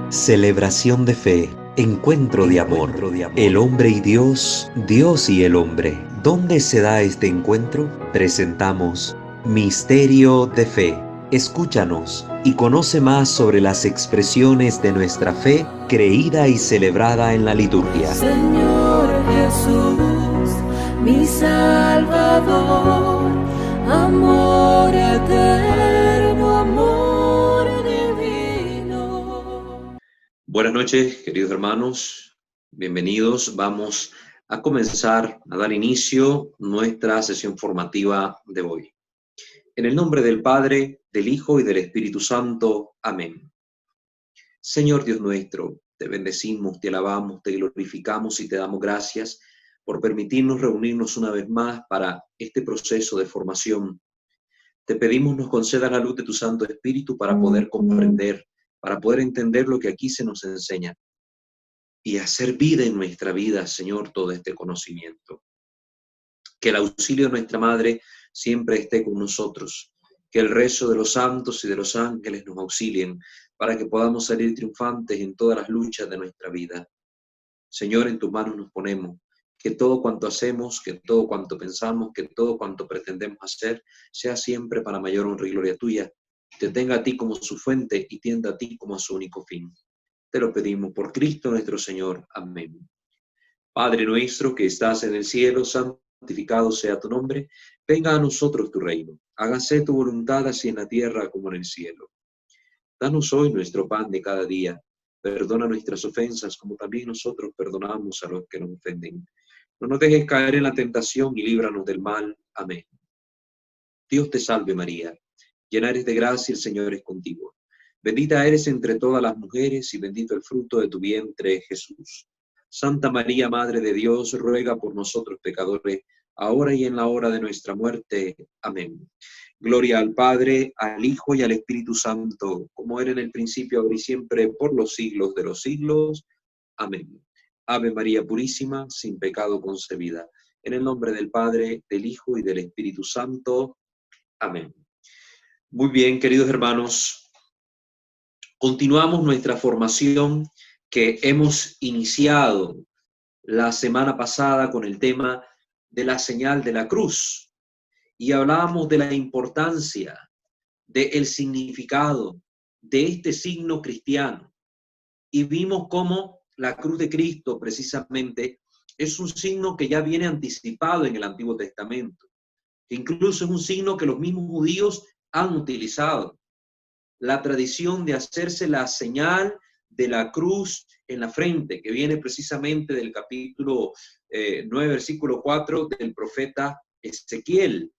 Celebración de fe, encuentro de amor, el hombre y Dios, Dios y el hombre. ¿Dónde se da este encuentro? Presentamos Misterio de Fe. Escúchanos y conoce más sobre las expresiones de nuestra fe creída y celebrada en la liturgia. Señor Jesús, mi Salvador, amor eterno, amor divino. Buenas noches, queridos hermanos, bienvenidos. Vamos a comenzar a dar inicio a nuestra sesión formativa de hoy. En el nombre del Padre, del Hijo y del Espíritu Santo. Amén. Señor Dios nuestro, te bendecimos, te alabamos, te glorificamos y te damos gracias por permitirnos reunirnos una vez más para este proceso de formación. Te pedimos nos concedas la luz de tu Santo Espíritu para poder comprender, para poder entender lo que aquí se nos enseña y hacer vida en nuestra vida, Señor, todo este conocimiento. Que el auxilio de nuestra Madre siempre esté con nosotros, que el rezo de los santos y de los ángeles nos auxilien para que podamos salir triunfantes en todas las luchas de nuestra vida. Señor, en tus manos nos ponemos, que todo cuanto hacemos, que todo cuanto pensamos, que todo cuanto pretendemos hacer, sea siempre para mayor honra y gloria tuya, te tenga a ti como su fuente y tienda a ti como a su único fin. Te lo pedimos por Cristo nuestro Señor. Amén. Padre nuestro que estás en el cielo, santificado sea tu nombre. Venga a nosotros tu reino. Hágase tu voluntad así en la tierra como en el cielo. Danos hoy nuestro pan de cada día. Perdona nuestras ofensas como también nosotros perdonamos a los que nos ofenden. No nos dejes caer en la tentación y líbranos del mal. Amén. Dios te salve María, llena eres de gracia, el Señor es contigo. Bendita eres entre todas las mujeres y bendito el fruto de tu vientre, Jesús. Santa María, Madre de Dios, ruega por nosotros pecadores, ahora y en la hora de nuestra muerte. Amén. Gloria al Padre, al Hijo y al Espíritu Santo, como era en el principio, ahora y siempre, por los siglos de los siglos. Amén. Ave María Purísima, sin pecado concebida. En el nombre del Padre, del Hijo y del Espíritu Santo. Amén. Muy bien, queridos hermanos, continuamos nuestra formación que hemos iniciado la semana pasada con el tema de la señal de la cruz y hablábamos de la importancia del significado de este signo cristiano y vimos cómo la cruz de Cristo precisamente es un signo que ya viene anticipado en el Antiguo Testamento, que incluso es un signo que los mismos judíos han utilizado. La tradición de hacerse la señal de la cruz en la frente, que viene precisamente del capítulo 9, versículo 4 del profeta Ezequiel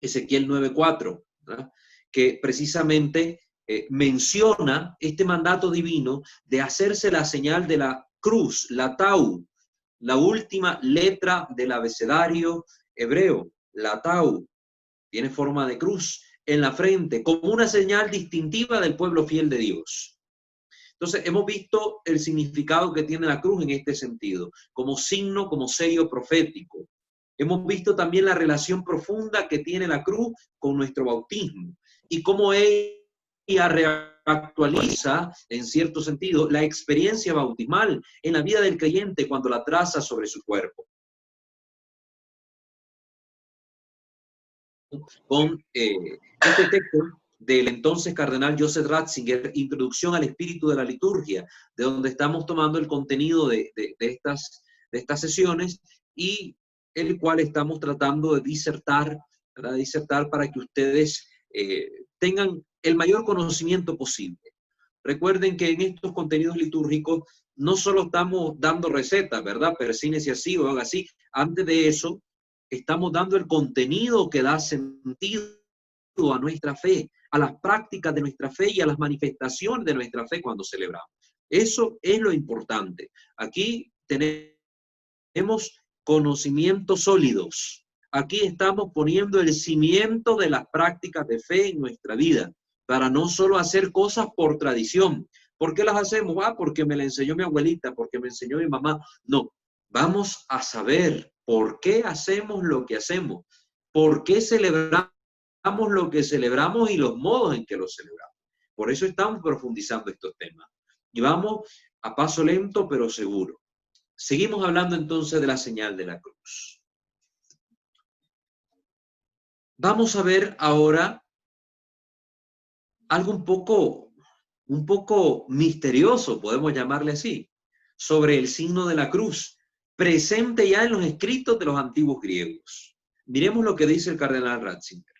9:4, ¿verdad? Que precisamente menciona este mandato divino de hacerse la señal de la cruz, la tau, la última letra del abecedario hebreo, la tau, tiene forma de cruz en la frente, como una señal distintiva del pueblo fiel de Dios. Entonces, hemos visto el significado que tiene la cruz en este sentido, como signo, como sello profético. Hemos visto también la relación profunda que tiene la cruz con nuestro bautismo y cómo ella reactualiza, en cierto sentido, la experiencia bautismal en la vida del creyente cuando la traza sobre su cuerpo. Con este texto del entonces cardenal Joseph Ratzinger, Introducción al Espíritu de la Liturgia, de donde estamos tomando el contenido de estas sesiones y el cual estamos tratando de disertar para que ustedes tengan el mayor conocimiento posible. Recuerden que en estos contenidos litúrgicos no solo estamos dando recetas, ¿verdad? Persínese así o haga así. Antes de eso, estamos dando el contenido que da sentido a nuestra fe, a las prácticas de nuestra fe y a las manifestaciones de nuestra fe cuando celebramos. Eso es lo importante. Aquí tenemos conocimientos sólidos. Aquí estamos poniendo el cimiento de las prácticas de fe en nuestra vida, para no solo hacer cosas por tradición. ¿Por qué las hacemos? Porque me la enseñó mi abuelita, porque me enseñó mi mamá. No, vamos a saber por qué hacemos lo que hacemos, por qué celebramos lo que celebramos y los modos en que lo celebramos. Por eso estamos profundizando estos temas. Y vamos a paso lento pero seguro. Seguimos hablando entonces de la señal de la cruz. Vamos a ver ahora algo un poco misterioso, podemos llamarle así, sobre el signo de la cruz, presente ya en los escritos de los antiguos griegos. Miremos lo que dice el cardenal Ratzinger.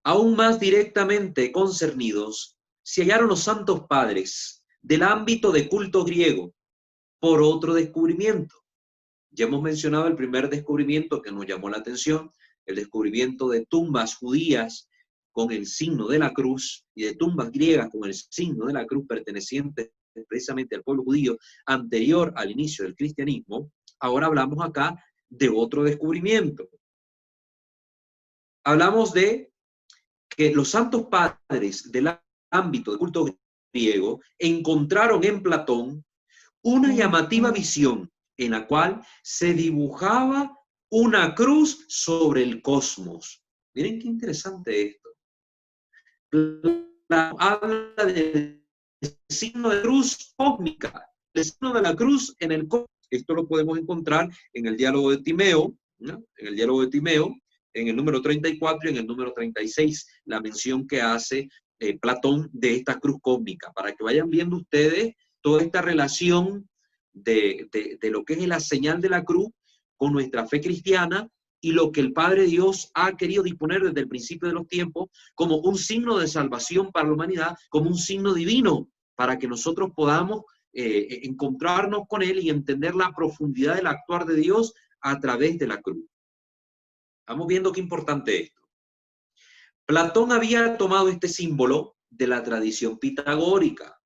Aún más directamente concernidos se hallaron los santos padres del ámbito de culto griego por otro descubrimiento. Ya hemos mencionado el primer descubrimiento que nos llamó la atención, el descubrimiento de tumbas judías con el signo de la cruz y de tumbas griegas con el signo de la cruz pertenecientes precisamente al pueblo judío anterior al inicio del cristianismo. Ahora hablamos acá de otro descubrimiento. Hablamos de que los santos padres del ámbito de culto griego encontraron en Platón una llamativa visión en la cual se dibujaba una cruz sobre el cosmos. Miren qué interesante esto. Habla del signo de cruz cósmica, el signo de la cruz en el cosmos. Esto lo podemos encontrar en el diálogo de Timeo, ¿no? En el diálogo de Timeo, en el número 34 y en el número 36, la mención que hace Platón de esta cruz cósmica, para que vayan viendo ustedes toda esta relación de lo que es la señal de la cruz con nuestra fe cristiana y lo que el Padre Dios ha querido disponer desde el principio de los tiempos como un signo de salvación para la humanidad, como un signo divino, para que nosotros podamos encontrarnos con Él y entender la profundidad del actuar de Dios a través de la cruz. Estamos viendo qué importante es esto. Platón había tomado este símbolo de la tradición pitagórica,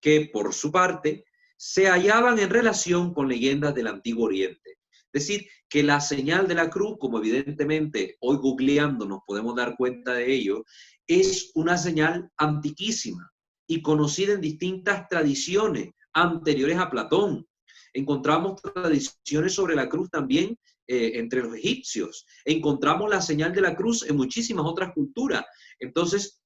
que por su parte se hallaban en relación con leyendas del Antiguo Oriente. Es decir, que la señal de la cruz, como evidentemente hoy googleando nos podemos dar cuenta de ello, es una señal antiquísima y conocida en distintas tradiciones anteriores a Platón. Encontramos tradiciones sobre la cruz también entre los egipcios. Encontramos la señal de la cruz en muchísimas otras culturas. Entonces,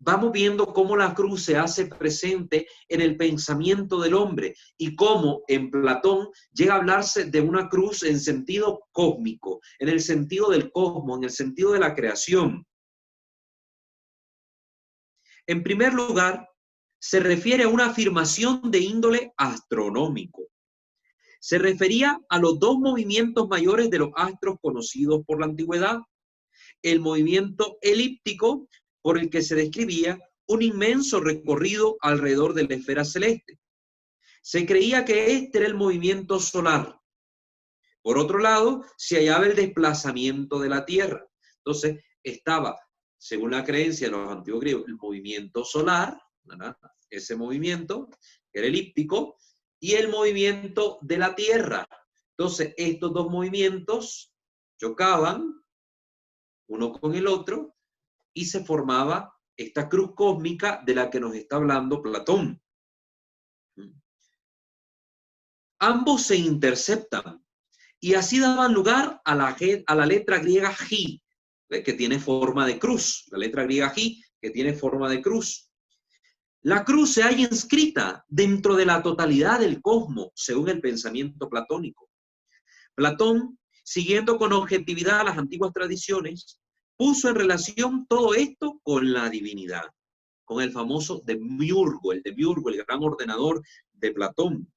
vamos viendo cómo la cruz se hace presente en el pensamiento del hombre y cómo en Platón llega a hablarse de una cruz en sentido cósmico, en el sentido del cosmos, en el sentido de la creación. En primer lugar, se refiere a una afirmación de índole astronómico. Se refería a los dos movimientos mayores de los astros conocidos por la antigüedad. El movimiento elíptico, por el que se describía un inmenso recorrido alrededor de la esfera celeste. Se creía que este era el movimiento solar. Por otro lado, se hallaba el desplazamiento de la Tierra. Entonces, estaba, según la creencia de los antiguos griegos, el movimiento solar, ¿verdad? Ese movimiento era elíptico, y el movimiento de la Tierra. Entonces, estos dos movimientos chocaban uno con el otro, y se formaba esta cruz cósmica de la que nos está hablando Platón. Ambos se interceptan y así daban lugar a la letra griega G, que tiene forma de cruz. La letra griega G, que tiene forma de cruz. La cruz se halla inscrita dentro de la totalidad del cosmos, según el pensamiento platónico. Platón, siguiendo con objetividad las antiguas tradiciones, puso en relación todo esto con la divinidad, con el famoso Demiurgo, el gran ordenador de Platón.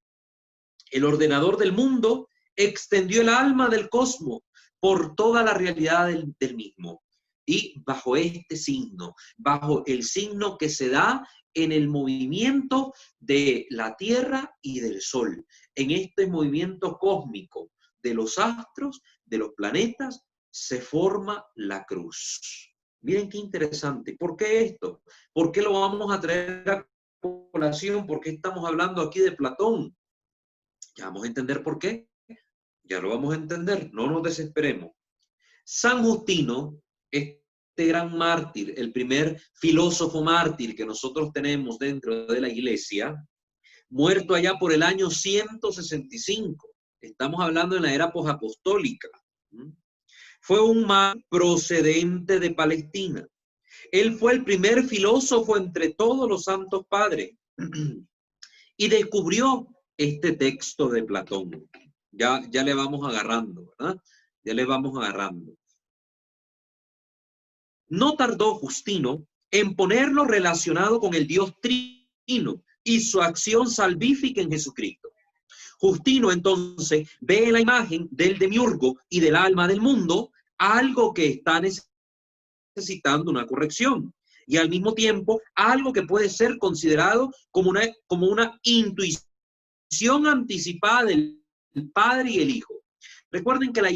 El ordenador del mundo extendió el alma del cosmos por toda la realidad del mismo. Y bajo este signo, bajo el signo que se da en el movimiento de la Tierra y del Sol, en este movimiento cósmico de los astros, de los planetas, se forma la cruz. Miren qué interesante. ¿Por qué esto? ¿Por qué lo vamos a traer a colación? ¿Por qué estamos hablando aquí de Platón? Ya vamos a entender por qué. Ya lo vamos a entender. No nos desesperemos. San Justino, este gran mártir, el primer filósofo mártir que nosotros tenemos dentro de la iglesia, muerto allá por el año 165. Estamos hablando en la era posapostólica. Fue un mártir procedente de Palestina. Él fue el primer filósofo entre todos los santos padres y descubrió este texto de Platón. Ya le vamos agarrando, ¿verdad? Ya le vamos agarrando. No tardó Justino en ponerlo relacionado con el Dios Trino y su acción salvífica en Jesucristo. Justino entonces ve en la imagen del demiurgo y del alma del mundo algo que está necesitando una corrección y al mismo tiempo algo que puede ser considerado como una intuición anticipada del Padre y el Hijo. Recuerden que la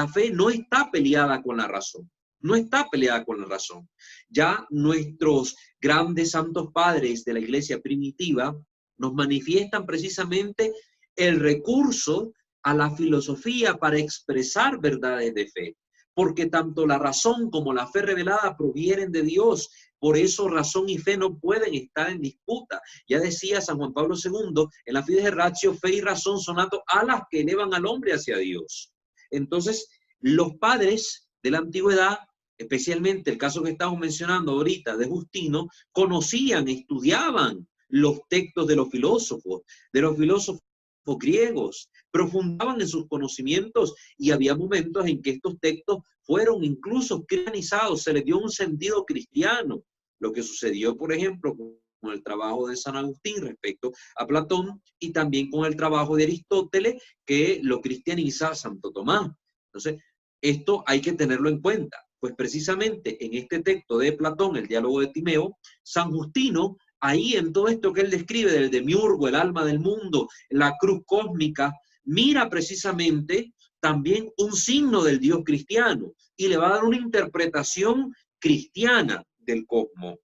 fe no está peleada con la razón. No está peleada con la razón. Ya nuestros grandes santos padres de la iglesia primitiva nos manifiestan precisamente el recurso a la filosofía para expresar verdades de fe, porque tanto la razón como la fe revelada provienen de Dios. Por eso razón y fe no pueden estar en disputa. Ya decía San Juan Pablo II, en la Fides Ratio, fe y razón son alas que elevan al hombre hacia Dios. Entonces, los padres de la antigüedad, especialmente el caso que estamos mencionando ahorita de Justino, conocían, estudiaban los textos de los filósofos griegos, profundaban en sus conocimientos y había momentos en que estos textos fueron incluso cristianizados, se les dio un sentido cristiano. Lo que sucedió, por ejemplo, con el trabajo de San Agustín respecto a Platón y también con el trabajo de Aristóteles que lo cristianiza a Santo Tomás. Entonces, esto hay que tenerlo en cuenta, pues precisamente en este texto de Platón, el diálogo de Timeo, San Justino, ahí en todo esto que él describe del demiurgo, el alma del mundo, la cruz cósmica, mira precisamente también un signo del Dios cristiano y le va a dar una interpretación cristiana del cosmos.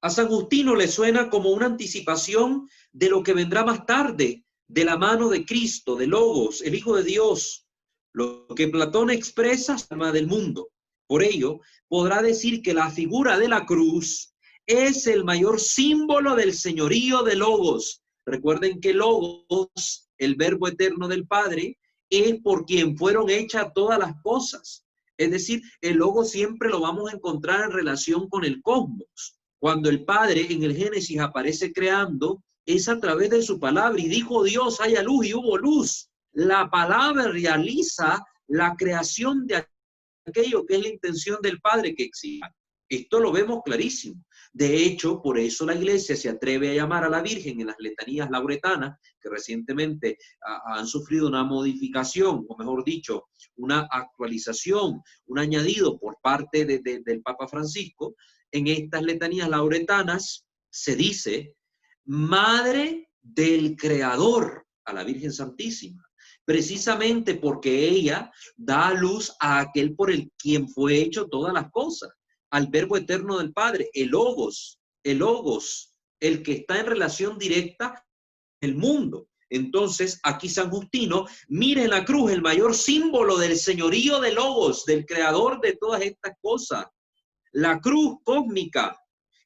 A San Justino le suena como una anticipación de lo que vendrá más tarde, de la mano de Cristo, de Logos, el Hijo de Dios, lo que Platón expresa es el alma del mundo. Por ello, podrá decir que la figura de la cruz es el mayor símbolo del señorío de Logos. Recuerden que Logos, el verbo eterno del Padre, es por quien fueron hechas todas las cosas. Es decir, el Logos siempre lo vamos a encontrar en relación con el cosmos. Cuando el Padre en el Génesis aparece creando, es a través de su palabra. Y dijo Dios, haya luz, y hubo luz. La palabra realiza la creación de aquello que es la intención del Padre que exista. Esto lo vemos clarísimo. De hecho, por eso la Iglesia se atreve a llamar a la Virgen en las letanías lauretanas, que recientemente han sufrido una modificación, o mejor dicho, una actualización, un añadido por parte del Papa Francisco. En estas letanías lauretanas se dice Madre del Creador a la Virgen Santísima, precisamente porque ella da luz a aquel por el quien fue hecho todas las cosas, al verbo eterno del Padre, el Logos, el que está en relación directa el mundo. Entonces, aquí San Justino mira en la cruz el mayor símbolo del señorío de Logos, del creador de todas estas cosas. La cruz cósmica.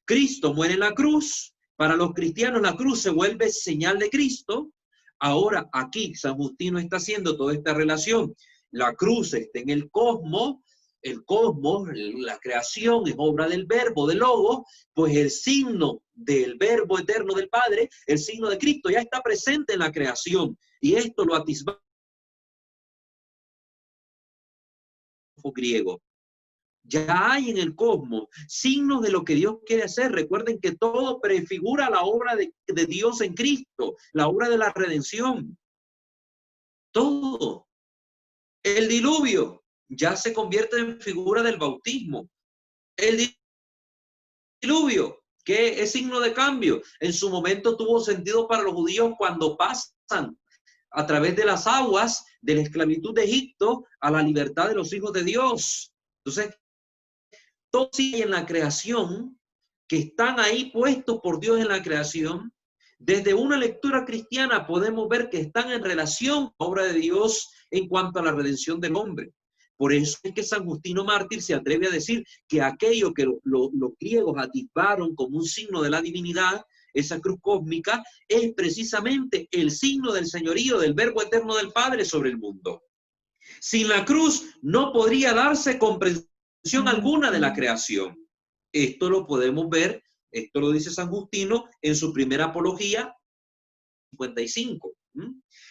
Cristo muere en la cruz. Para los cristianos la cruz se vuelve señal de Cristo. Ahora aquí San Justino está haciendo toda esta relación. La cruz está en el cosmos, la creación es obra del verbo, del Logos, pues el signo del verbo eterno del Padre, el signo de Cristo ya está presente en la creación. Y esto lo atisba griego. Ya hay en el cosmos signos de lo que Dios quiere hacer. Recuerden que todo prefigura la obra de Dios en Cristo, la obra de la redención. Todo. El diluvio ya se convierte en figura del bautismo. El diluvio, que es signo de cambio, en su momento tuvo sentido para los judíos cuando pasan a través de las aguas de la esclavitud de Egipto a la libertad de los hijos de Dios. Entonces, todos en la creación, que están ahí puestos por Dios en la creación, desde una lectura cristiana podemos ver que están en relación con la obra de Dios en cuanto a la redención del hombre. Por eso es que San Justino Mártir se atreve a decir que aquello que los griegos atisbaron como un signo de la divinidad, esa cruz cósmica, es precisamente el signo del señorío del verbo eterno del Padre sobre el mundo. Sin la cruz no podría darse comprensión alguna de la creación. Esto lo podemos ver, esto lo dice San Justino en su primera apología, 55.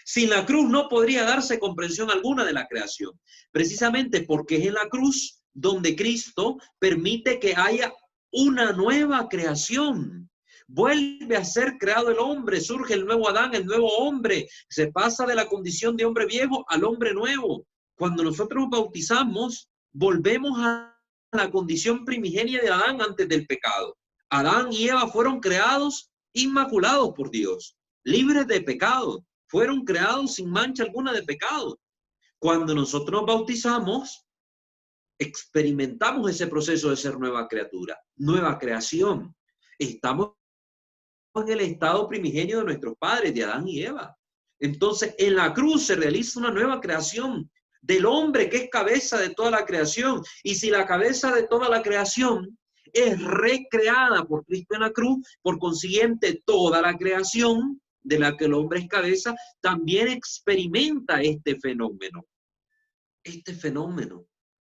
Sin la cruz no podría darse comprensión alguna de la creación, precisamente porque es en la cruz donde Cristo permite que haya una nueva creación. Vuelve a ser creado el hombre, surge el nuevo Adán, el nuevo hombre, se pasa de la condición de hombre viejo al hombre nuevo. Cuando nosotros nos bautizamos, volvemos a la condición primigenia de Adán antes del pecado. Adán y Eva fueron creados inmaculados por Dios, libres de pecado, fueron creados sin mancha alguna de pecado. Cuando nosotros nos bautizamos, experimentamos ese proceso de ser nueva criatura, nueva creación. Estamos en el estado primigenio de nuestros padres, de Adán y Eva. Entonces, en la cruz se realiza una nueva creación del hombre que es cabeza de toda la creación. Y si la cabeza de toda la creación es recreada por Cristo en la cruz, por consiguiente, toda la creación de la que el hombre es cabeza, también experimenta este fenómeno,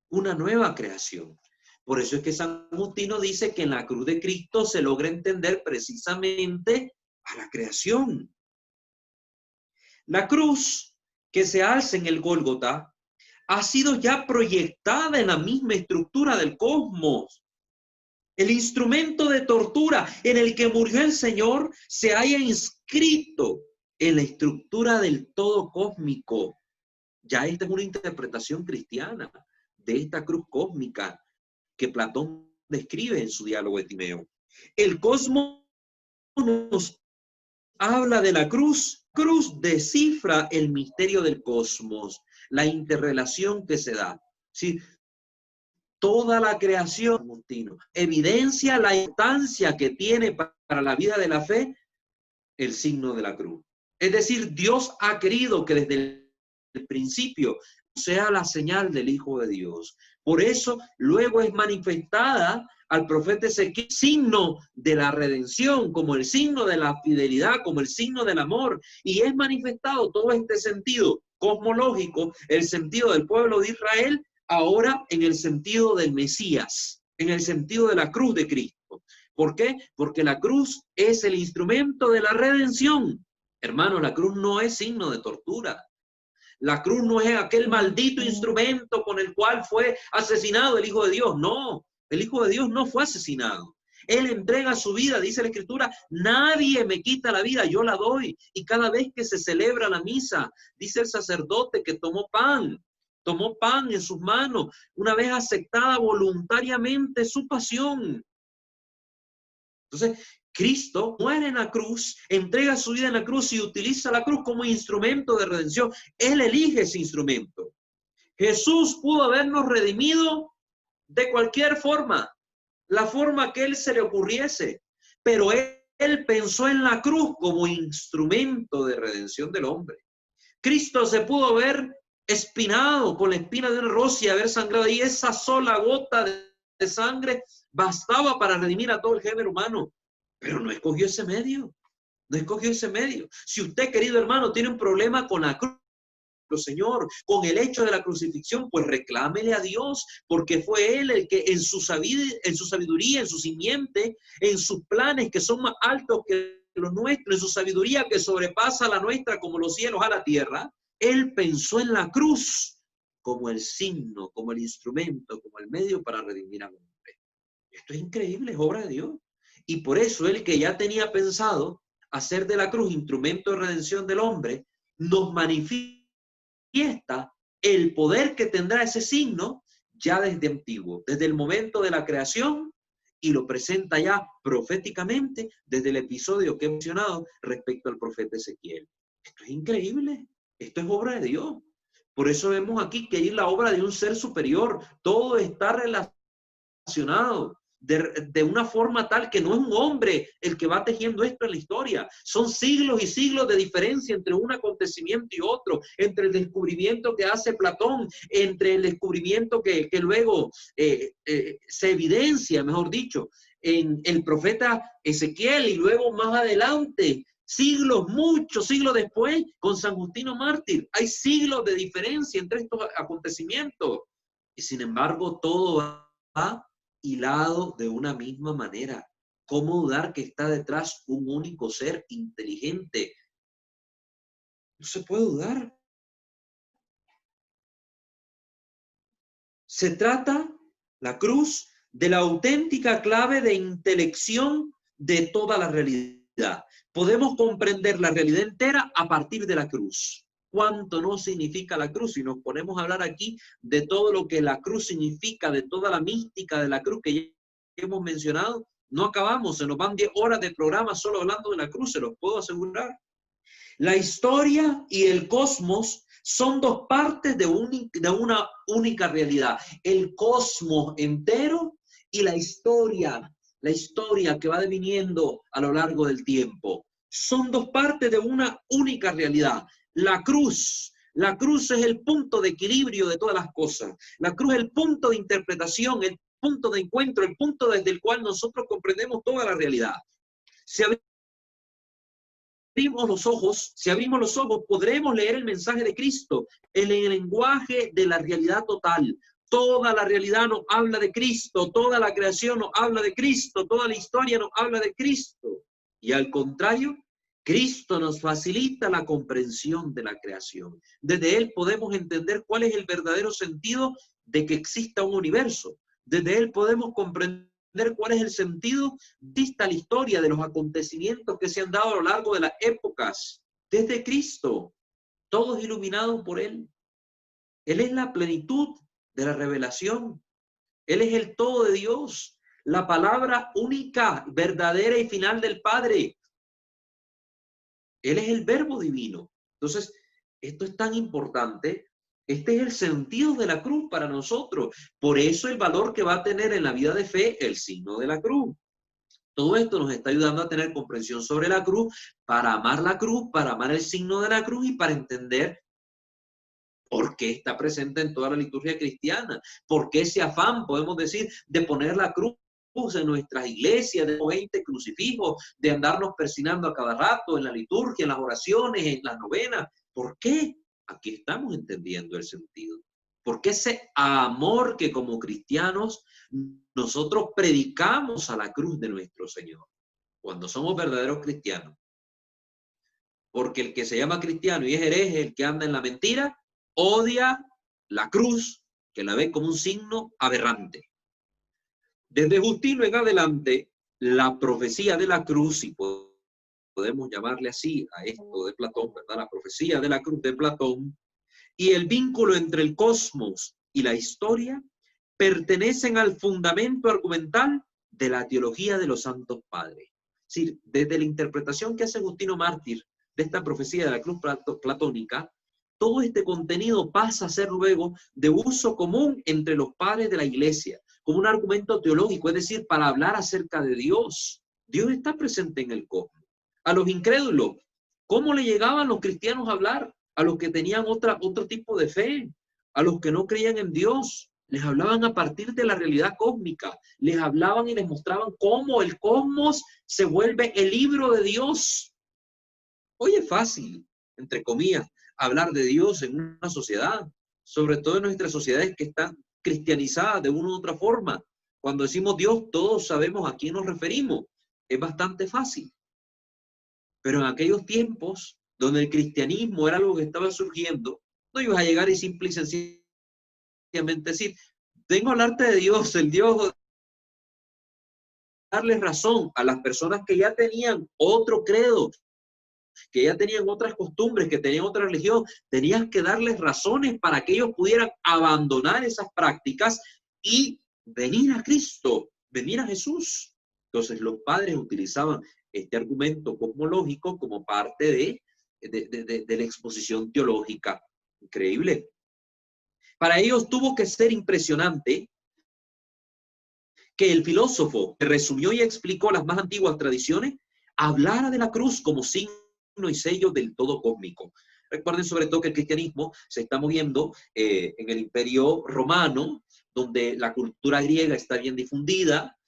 una nueva creación. Por eso es que San Justino dice que en la cruz de Cristo se logra entender precisamente a la creación. La cruz que se alza en el Gólgota ha sido ya proyectada en la misma estructura del cosmos. El instrumento de tortura en el que murió el Señor se haya inscrito en la estructura del todo cósmico. Ya esta es una interpretación cristiana de esta cruz cósmica que Platón describe en su diálogo de Timeo. El cosmos nos habla de la cruz. Cruz descifra el misterio del cosmos, la interrelación que se da. ¿Sí? Toda la creación, Agustino, evidencia la importancia que tiene para la vida de la fe el signo de la cruz. Es decir, Dios ha querido que desde el principio sea la señal del Hijo de Dios. Por eso luego es manifestada al profeta Ezequiel signo de la redención, como el signo de la fidelidad, como el signo del amor. Y es manifestado todo este sentido cosmológico, el sentido del pueblo de Israel, ahora en el sentido del Mesías, en el sentido de la cruz de Cristo. ¿Por qué? Porque la cruz es el instrumento de la redención. Hermanos, la cruz no es signo de tortura. La cruz no es aquel maldito instrumento con el cual fue asesinado el Hijo de Dios. No, el Hijo de Dios no fue asesinado. Él entrega su vida, dice la Escritura, nadie me quita la vida, yo la doy. Y cada vez que se celebra la misa, dice el sacerdote que tomó pan en sus manos, una vez aceptada voluntariamente su pasión. Entonces, Cristo muere en la cruz, entrega su vida en la cruz y utiliza la cruz como instrumento de redención. Él elige ese instrumento. Jesús pudo habernos redimido de cualquier forma, la forma que Él se le ocurriese, pero Él pensó en la cruz como instrumento de redención del hombre. Cristo se pudo haber espinado con la espina de una rosa y haber sangrado, y esa sola gota de sangre bastaba para redimir a todo el género humano. Pero no escogió ese medio, no escogió ese medio. Si usted, querido hermano, tiene un problema con la cruz, Señor, con el hecho de la crucifixión, pues reclámele a Dios, porque fue Él el que en su sabiduría, en su simiente, en sus planes que son más altos que los nuestros, en su sabiduría que sobrepasa la nuestra como los cielos a la tierra, Él pensó en la cruz como el signo, como el instrumento, como el medio para redimir al hombre. Esto es increíble, es obra de Dios. Y por eso Él, que ya tenía pensado hacer de la cruz instrumento de redención del hombre, nos manifiesta el poder que tendrá ese signo ya desde antiguo, desde el momento de la creación, y lo presenta ya proféticamente desde el episodio que he mencionado respecto al profeta Ezequiel. Esto es increíble, esto es obra de Dios. Por eso vemos aquí que es la obra de un ser superior, todo está relacionado. De una forma tal que no es un hombre el que va tejiendo esto en la historia. Son siglos y siglos de diferencia entre un acontecimiento y otro, entre el descubrimiento que hace Platón, entre el descubrimiento que luego se evidencia, mejor dicho, en el profeta Ezequiel, y luego más adelante siglos, muchos siglos después, con San Justino Mártir. Hay siglos de diferencia entre estos acontecimientos. Y sin embargo, todo va hilado de una misma manera. ¿Cómo dudar que está detrás un único ser inteligente? No se puede dudar. Se trata, la cruz, de la auténtica clave de intelección de toda la realidad. Podemos comprender la realidad entera a partir de la cruz. ¿Cuánto no significa la cruz? Si nos ponemos a hablar aquí de todo lo que la cruz significa, de toda la mística de la cruz que ya hemos mencionado, no acabamos, se nos van 10 horas de programa solo hablando de la cruz, se los puedo asegurar. La historia y el cosmos son dos partes de una única realidad. El cosmos entero y la historia que va deviniendo a lo largo del tiempo. Son dos partes de una única realidad. La cruz es el punto de equilibrio de todas las cosas. La cruz es el punto de interpretación, el punto de encuentro, el punto desde el cual nosotros comprendemos toda la realidad. Si abrimos los ojos, podremos leer el mensaje de Cristo en el lenguaje de la realidad total. Toda la realidad nos habla de Cristo, toda la creación nos habla de Cristo, toda la historia nos habla de Cristo. Y al contrario, Cristo nos facilita la comprensión de la creación. Desde Él podemos entender cuál es el verdadero sentido de que exista un universo. Desde Él podemos comprender cuál es el sentido de esta historia, de los acontecimientos que se han dado a lo largo de las épocas, desde Cristo, todos iluminados por Él. Él es la plenitud de la revelación. Él es el todo de Dios, la palabra única, verdadera y final del Padre. Él es el verbo divino. Entonces, esto es tan importante. Este es el sentido de la cruz para nosotros. Por eso el valor que va a tener en la vida de fe el signo de la cruz. Todo esto nos está ayudando a tener comprensión sobre la cruz, para amar la cruz, para amar el signo de la cruz y para entender por qué está presente en toda la liturgia cristiana. Por qué ese afán, podemos decir, de poner la cruz en nuestras iglesias, de 20 crucifijos, de andarnos persinando a cada rato en la liturgia, en las oraciones, en las novenas. ¿Por qué? Aquí estamos entendiendo el sentido. Porque ese amor que como cristianos nosotros predicamos a la cruz de nuestro Señor, cuando somos verdaderos cristianos. Porque el que se llama cristiano y es hereje, el que anda en la mentira, odia la cruz, que la ve como un signo aberrante. Desde Justino en adelante, la profecía de la cruz, si podemos llamarle así a esto de Platón, ¿verdad? La profecía de la cruz de Platón y el vínculo entre el cosmos y la historia pertenecen al fundamento argumental de la teología de los santos padres. Es decir, desde la interpretación que hace Justino Mártir de esta profecía de la cruz platónica, todo este contenido pasa a ser luego de uso común entre los padres de la iglesia, como un argumento teológico, es decir, para hablar acerca de Dios. Dios está presente en el cosmos. A los incrédulos, ¿cómo le llegaban los cristianos a hablar? A los que tenían otro tipo de fe, a los que no creían en Dios, les hablaban a partir de la realidad cósmica, les hablaban y les mostraban cómo el cosmos se vuelve el libro de Dios. Hoy es fácil, entre comillas, hablar de Dios en una sociedad, sobre todo en nuestras sociedades que están cristianizadas de una u otra forma. Cuando decimos Dios, todos sabemos a quién nos referimos. Es bastante fácil. Pero en aquellos tiempos, donde el cristianismo era algo que estaba surgiendo, no ibas a llegar y simple y sencillamente decir, vengo a hablarte de Dios, el Dios, darles razón a las personas que ya tenían otro credo, que ya tenían otras costumbres, que tenían otra religión. Tenías que darles razones para que ellos pudieran abandonar esas prácticas y venir a Cristo, venir a Jesús. Entonces los padres utilizaban este argumento cosmológico como parte de la exposición teológica. Increíble. Para ellos tuvo que ser impresionante que el filósofo que resumió y explicó las más antiguas tradiciones hablara de la cruz como signo y sello del todo cósmico. Recuerden sobre todo que el cristianismo se está moviendo en el Imperio Romano, donde la cultura griega está bien difundida.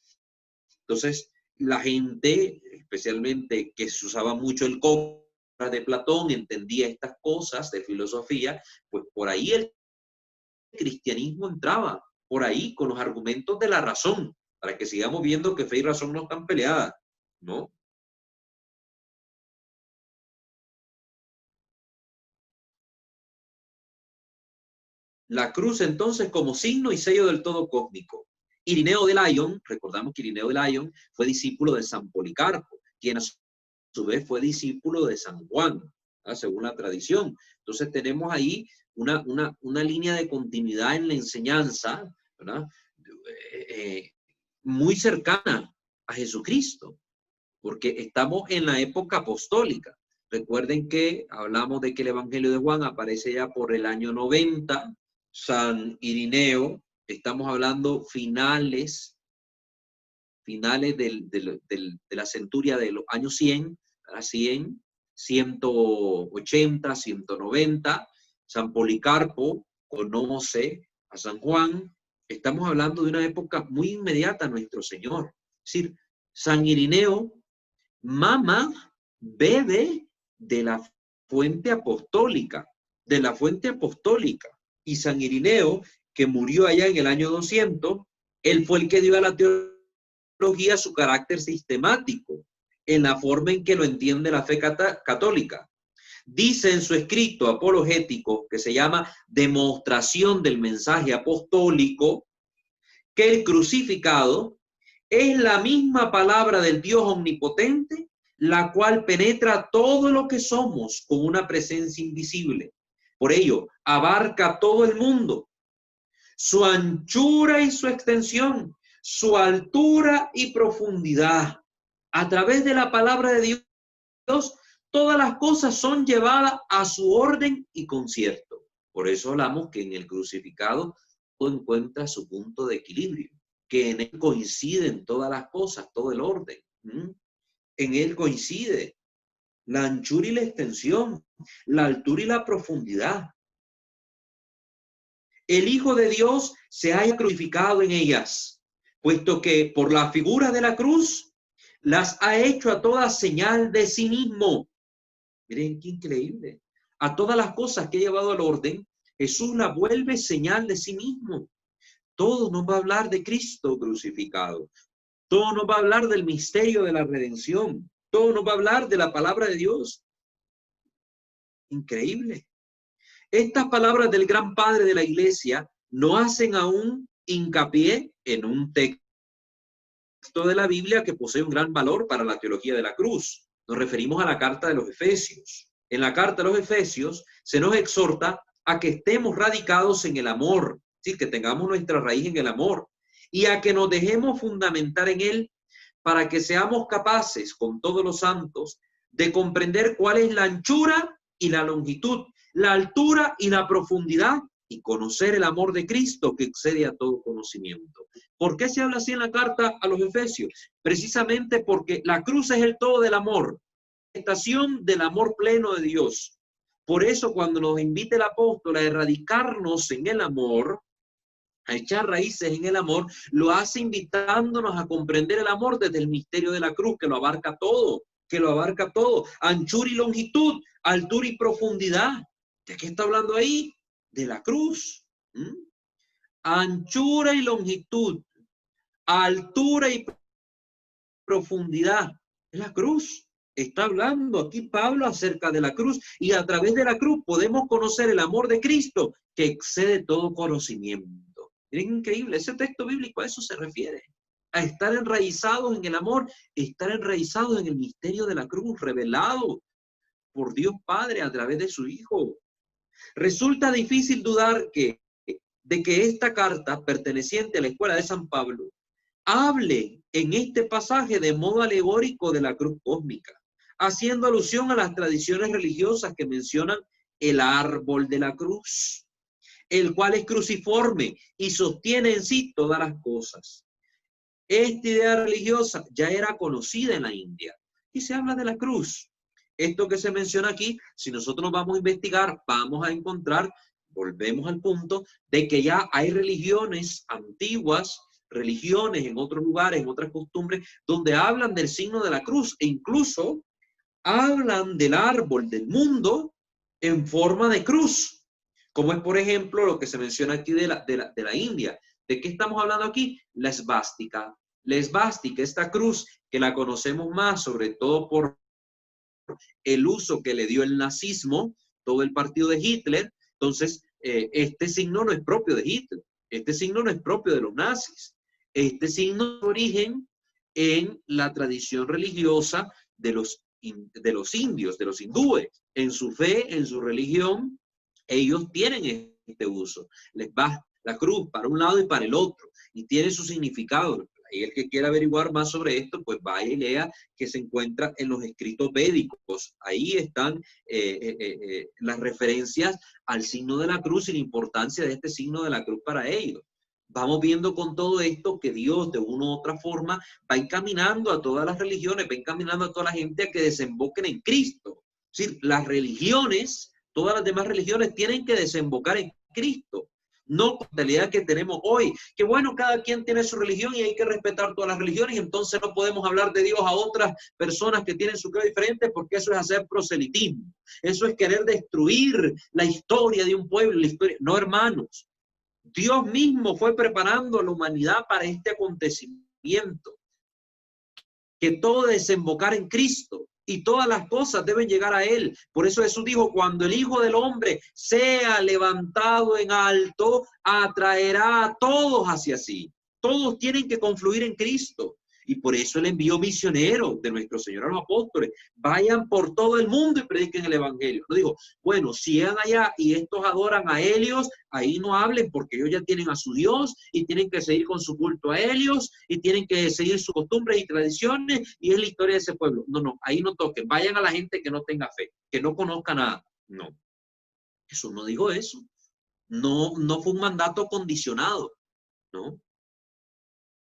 Entonces, la gente, especialmente que se usaba mucho el Cócrates de Platón, entendía estas cosas de filosofía, pues por ahí el cristianismo entraba, por ahí con los argumentos de la razón, para que sigamos viendo que fe y razón no están peleadas, ¿no? La cruz entonces como signo y sello del todo cósmico. Irineo de Lyon, recordamos que Irineo de Lyon fue discípulo de San Policarpo, quien a su vez fue discípulo de San Juan, ¿verdad? Según la tradición. Entonces tenemos ahí una línea de continuidad en la enseñanza, ¿verdad? Muy cercana a Jesucristo, porque estamos en la época apostólica. Recuerden que hablamos de que el Evangelio de Juan aparece ya por el año 90, San Irineo, estamos hablando finales de la centuria de los años 100, a 100, 180, 190, San Policarpo conoce a San Juan, estamos hablando de una época muy inmediata a nuestro Señor. Es decir, San Irineo mama, bebe de la fuente apostólica, Y San Irineo, que murió allá en el año 200, él fue el que dio a la teología su carácter sistemático, en la forma en que lo entiende la fe católica. Dice en su escrito apologético, que se llama Demostración del mensaje apostólico, que el crucificado es la misma palabra del Dios omnipotente, la cual penetra todo lo que somos con una presencia invisible. Por ello, abarca todo el mundo, su anchura y su extensión, su altura y profundidad. A través de la palabra de Dios, todas las cosas son llevadas a su orden y concierto. Por eso hablamos que en el crucificado todo encuentra su punto de equilibrio, que en él coinciden todas las cosas, todo el orden. En él coincide la anchura y la extensión, la altura y la profundidad. El Hijo de Dios se haya crucificado en ellas, puesto que por la figura de la cruz las ha hecho a todas señal de sí mismo. Miren qué increíble. A todas las cosas que ha llevado al orden, Jesús las vuelve señal de sí mismo. Todo nos va a hablar de Cristo crucificado. Todo nos va a hablar del misterio de la redención. Todo nos va a hablar de la palabra de Dios. Increíble. Estas palabras del gran padre de la iglesia no hacen aún hincapié en un texto de la Biblia que posee un gran valor para la teología de la cruz. Nos referimos a la carta de los Efesios. En la carta de los Efesios se nos exhorta a que estemos radicados en el amor, ¿sí? Que tengamos nuestra raíz en el amor y a que nos dejemos fundamentar en él para que seamos capaces, con todos los santos, de comprender cuál es la anchura y la longitud, la altura y la profundidad, y conocer el amor de Cristo que excede a todo conocimiento. ¿Por qué se habla así en la carta a los Efesios? Precisamente porque la cruz es el todo del amor, la manifestación del amor pleno de Dios. Por eso cuando nos invita el apóstol a erradicarnos en el amor, a echar raíces en el amor, lo hace invitándonos a comprender el amor desde el misterio de la cruz, que lo abarca todo, anchura y longitud, altura y profundidad. ¿De qué está hablando ahí? De la cruz. Anchura y longitud, altura y profundidad. Es la cruz. Está hablando aquí Pablo acerca de la cruz, y a través de la cruz podemos conocer el amor de Cristo que excede todo conocimiento. Miren, increíble, ese texto bíblico a eso se refiere, a estar enraizados en el amor, estar enraizados en el misterio de la cruz revelado por Dios Padre a través de su Hijo. Resulta difícil dudar de que esta carta perteneciente a la escuela de San Pablo hable en este pasaje de modo alegórico de la cruz cósmica, haciendo alusión a las tradiciones religiosas que mencionan el árbol de la cruz, el cual es cruciforme y sostiene en sí todas las cosas. Esta idea religiosa ya era conocida en la India y se habla de la cruz. Esto que se menciona aquí, si nosotros nos vamos a investigar, vamos a encontrar, volvemos al punto de que ya hay religiones antiguas, religiones, en otros lugares, en otras costumbres, donde hablan del signo de la cruz e incluso hablan del árbol del mundo en forma de cruz, como es, por ejemplo, lo que se menciona aquí de la India. ¿De qué estamos hablando aquí? La esvástica. La esvástica, esta cruz que la conocemos más, sobre todo por el uso que le dio el nazismo, todo el partido de Hitler. Entonces, este signo no es propio de Hitler, este signo no es propio de los nazis. Este signo de origen en la tradición religiosa de los indios, de los hindúes. En su fe, en su religión, ellos tienen este uso. Les va la cruz para un lado y para el otro, y tiene su significado. Y el que quiera averiguar más sobre esto, pues vaya y lea, que se encuentra en los escritos védicos. Ahí están las referencias al signo de la cruz y la importancia de este signo de la cruz para ellos. Vamos viendo con todo esto que Dios de una u otra forma va encaminando a todas las religiones, va encaminando a toda la gente a que desemboquen en Cristo. Es decir, las religiones, todas las demás religiones tienen que desembocar en Cristo. No con la idea que tenemos hoy, que bueno, cada quien tiene su religión y hay que respetar todas las religiones, y entonces no podemos hablar de Dios a otras personas que tienen su creencia diferente, porque eso es hacer proselitismo, eso es querer destruir la historia de un pueblo, la historia. No, hermanos, Dios mismo fue preparando a la humanidad para este acontecimiento, que todo desembocar en Cristo. Y todas las cosas deben llegar a Él. Por eso Jesús dijo, cuando el Hijo del Hombre sea levantado en alto, atraerá a todos hacia sí. Todos tienen que confluir en Cristo. Y por eso Él envió misioneros de nuestro Señor a los apóstoles. Vayan por todo el mundo y prediquen el Evangelio. No digo, bueno, si van allá y estos adoran a Helios, ahí no hablen, porque ellos ya tienen a su Dios y tienen que seguir con su culto a Helios y tienen que seguir sus costumbres y tradiciones, y es la historia de ese pueblo. No, no, ahí no toquen. Vayan a la gente que no tenga fe, que no conozca nada. No, Jesús no dijo eso. No, no fue un mandato condicionado, ¿no?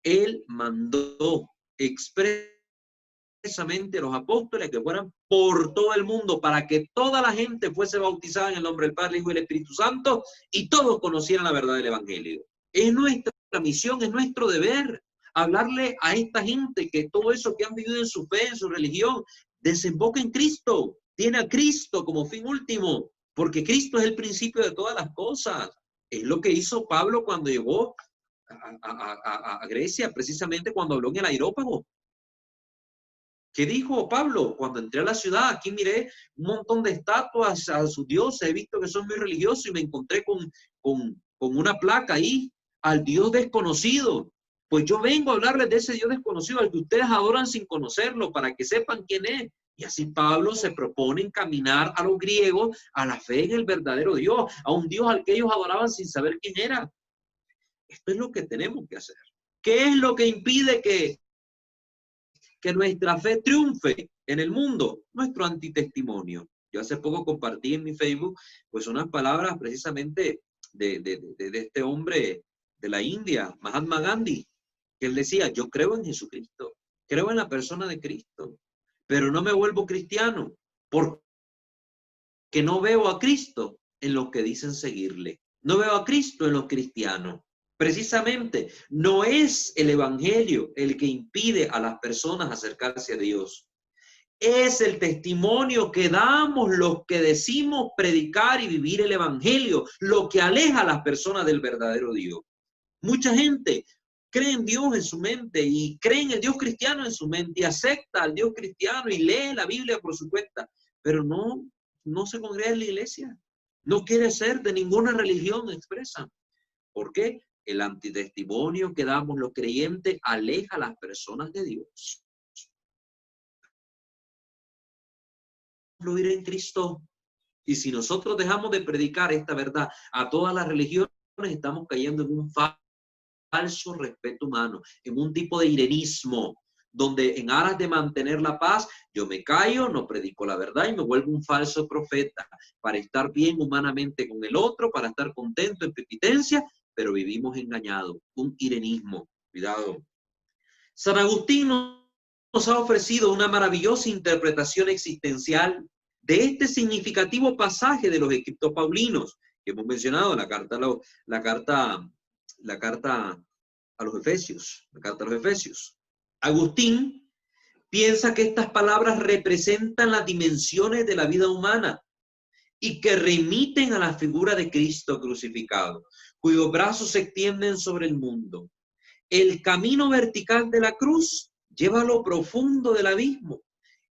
Él mandó expresamente a los apóstoles que fueran por todo el mundo para que toda la gente fuese bautizada en el nombre del Padre, Hijo y del Espíritu Santo, y todos conocieran la verdad del Evangelio. Es nuestra misión, es nuestro deber hablarle a esta gente que todo eso que han vivido en su fe, en su religión, desemboca en Cristo, tiene a Cristo como fin último, porque Cristo es el principio de todas las cosas. Es lo que hizo Pablo cuando llegó a Grecia, precisamente cuando habló en el Areópago. ¿Qué dijo Pablo? Cuando entré a la ciudad, aquí miré un montón de estatuas a sus dioses, he visto que son muy religiosos, y me encontré con una placa ahí, al Dios desconocido. Pues yo vengo a hablarles de ese Dios desconocido, al que ustedes adoran sin conocerlo, para que sepan quién es. Y así Pablo se propone encaminar a los griegos a la fe en el verdadero Dios, a un Dios al que ellos adoraban sin saber quién era. Esto es lo que tenemos que hacer. ¿Qué es lo que impide que nuestra fe triunfe en el mundo? Nuestro antitestimonio. Yo hace poco compartí en mi Facebook pues unas palabras precisamente de este hombre de la India, Mahatma Gandhi, que él decía, yo creo en Jesucristo, creo en la persona de Cristo, pero no me vuelvo cristiano porque no veo a Cristo en los que dicen seguirle. No veo a Cristo en los cristianos. Precisamente, no es el Evangelio el que impide a las personas acercarse a Dios. Es el testimonio que damos los que decimos predicar y vivir el Evangelio, lo que aleja a las personas del verdadero Dios. Mucha gente cree en Dios en su mente y cree en el Dios cristiano en su mente y acepta al Dios cristiano y lee la Biblia por su cuenta, pero no se congrega en la iglesia. No quiere ser de ninguna religión expresa. ¿Por qué? El antitestimonio que damos los creyentes aleja a las personas de Dios. Fluir en Cristo. Y si nosotros dejamos de predicar esta verdad a todas las religiones, estamos cayendo en un falso respeto humano, en un tipo de irenismo, donde en aras de mantener la paz, yo me callo, no predico la verdad y me vuelvo un falso profeta para estar bien humanamente con el otro, para estar contento en penitencia, pero vivimos engañados, un irenismo. Cuidado. San Agustín nos ha ofrecido una maravillosa interpretación existencial de este significativo pasaje de los escritos paulinos que hemos mencionado, la carta a los Efesios, la carta a los Efesios. Agustín piensa que estas palabras representan las dimensiones de la vida humana y que remiten a la figura de Cristo crucificado, cuyos brazos se extienden sobre el mundo. El camino vertical de la cruz lleva a lo profundo del abismo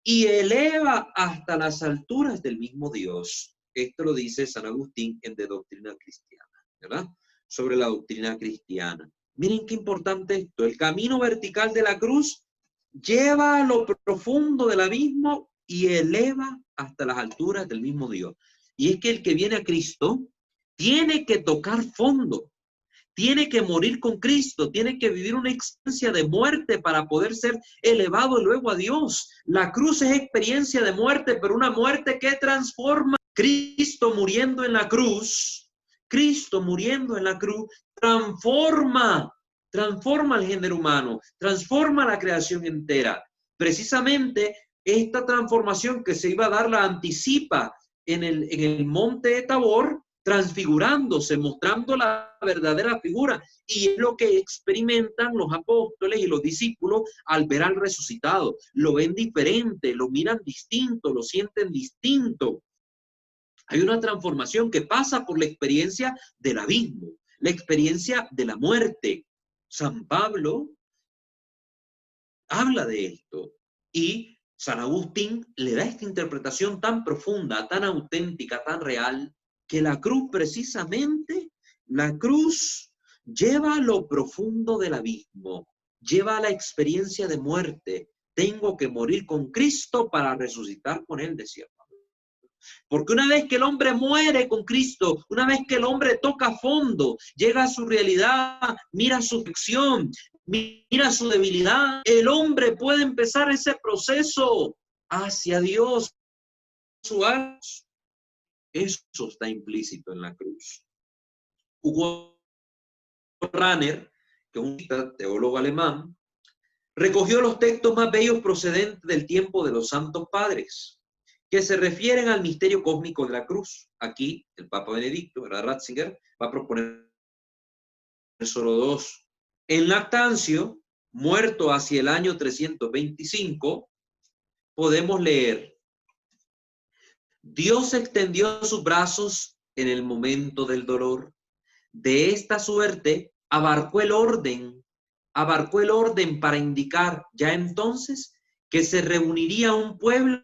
y eleva hasta las alturas del mismo Dios. Esto lo dice San Agustín en De Doctrina Cristiana, ¿verdad? Sobre la doctrina cristiana. Miren qué importante esto. El camino vertical de la cruz lleva a lo profundo del abismo y eleva hasta las alturas del mismo Dios. Y es que el que viene a Cristo tiene que tocar fondo, tiene que morir con Cristo, tiene que vivir una experiencia de muerte para poder ser elevado luego a Dios. La cruz es experiencia de muerte, pero una muerte que transforma. Cristo muriendo en la cruz, transforma al género humano, transforma la creación entera. Precisamente esta transformación que se iba a dar la anticipa en el monte de Tabor, transfigurándose, mostrando la verdadera figura. Y es lo que experimentan los apóstoles y los discípulos al ver al resucitado. Lo ven diferente, lo miran distinto, lo sienten distinto. Hay una transformación que pasa por la experiencia del abismo, la experiencia de la muerte. San Pablo habla de esto y San Agustín le da esta interpretación tan profunda, tan auténtica, tan real, que la cruz precisamente, la cruz lleva a lo profundo del abismo, lleva a la experiencia de muerte. Tengo que morir con Cristo para resucitar con él, decía Pablo. Porque una vez que el hombre muere con Cristo, una vez que el hombre toca fondo, llega a su realidad, mira su aflicción, mira su debilidad, el hombre puede empezar ese proceso hacia Dios. Eso está implícito en la cruz. Hugo Ranner, que es un teólogo alemán, recogió los textos más bellos procedentes del tiempo de los santos padres, que se refieren al misterio cósmico de la cruz. Aquí el Papa Benedicto, ¿verdad? Ratzinger, va a proponer solo dos. En Lactancio, muerto hacia el año 325, podemos leer: Dios extendió sus brazos en el momento del dolor. De esta suerte abarcó el orden para indicar ya entonces que se reuniría un pueblo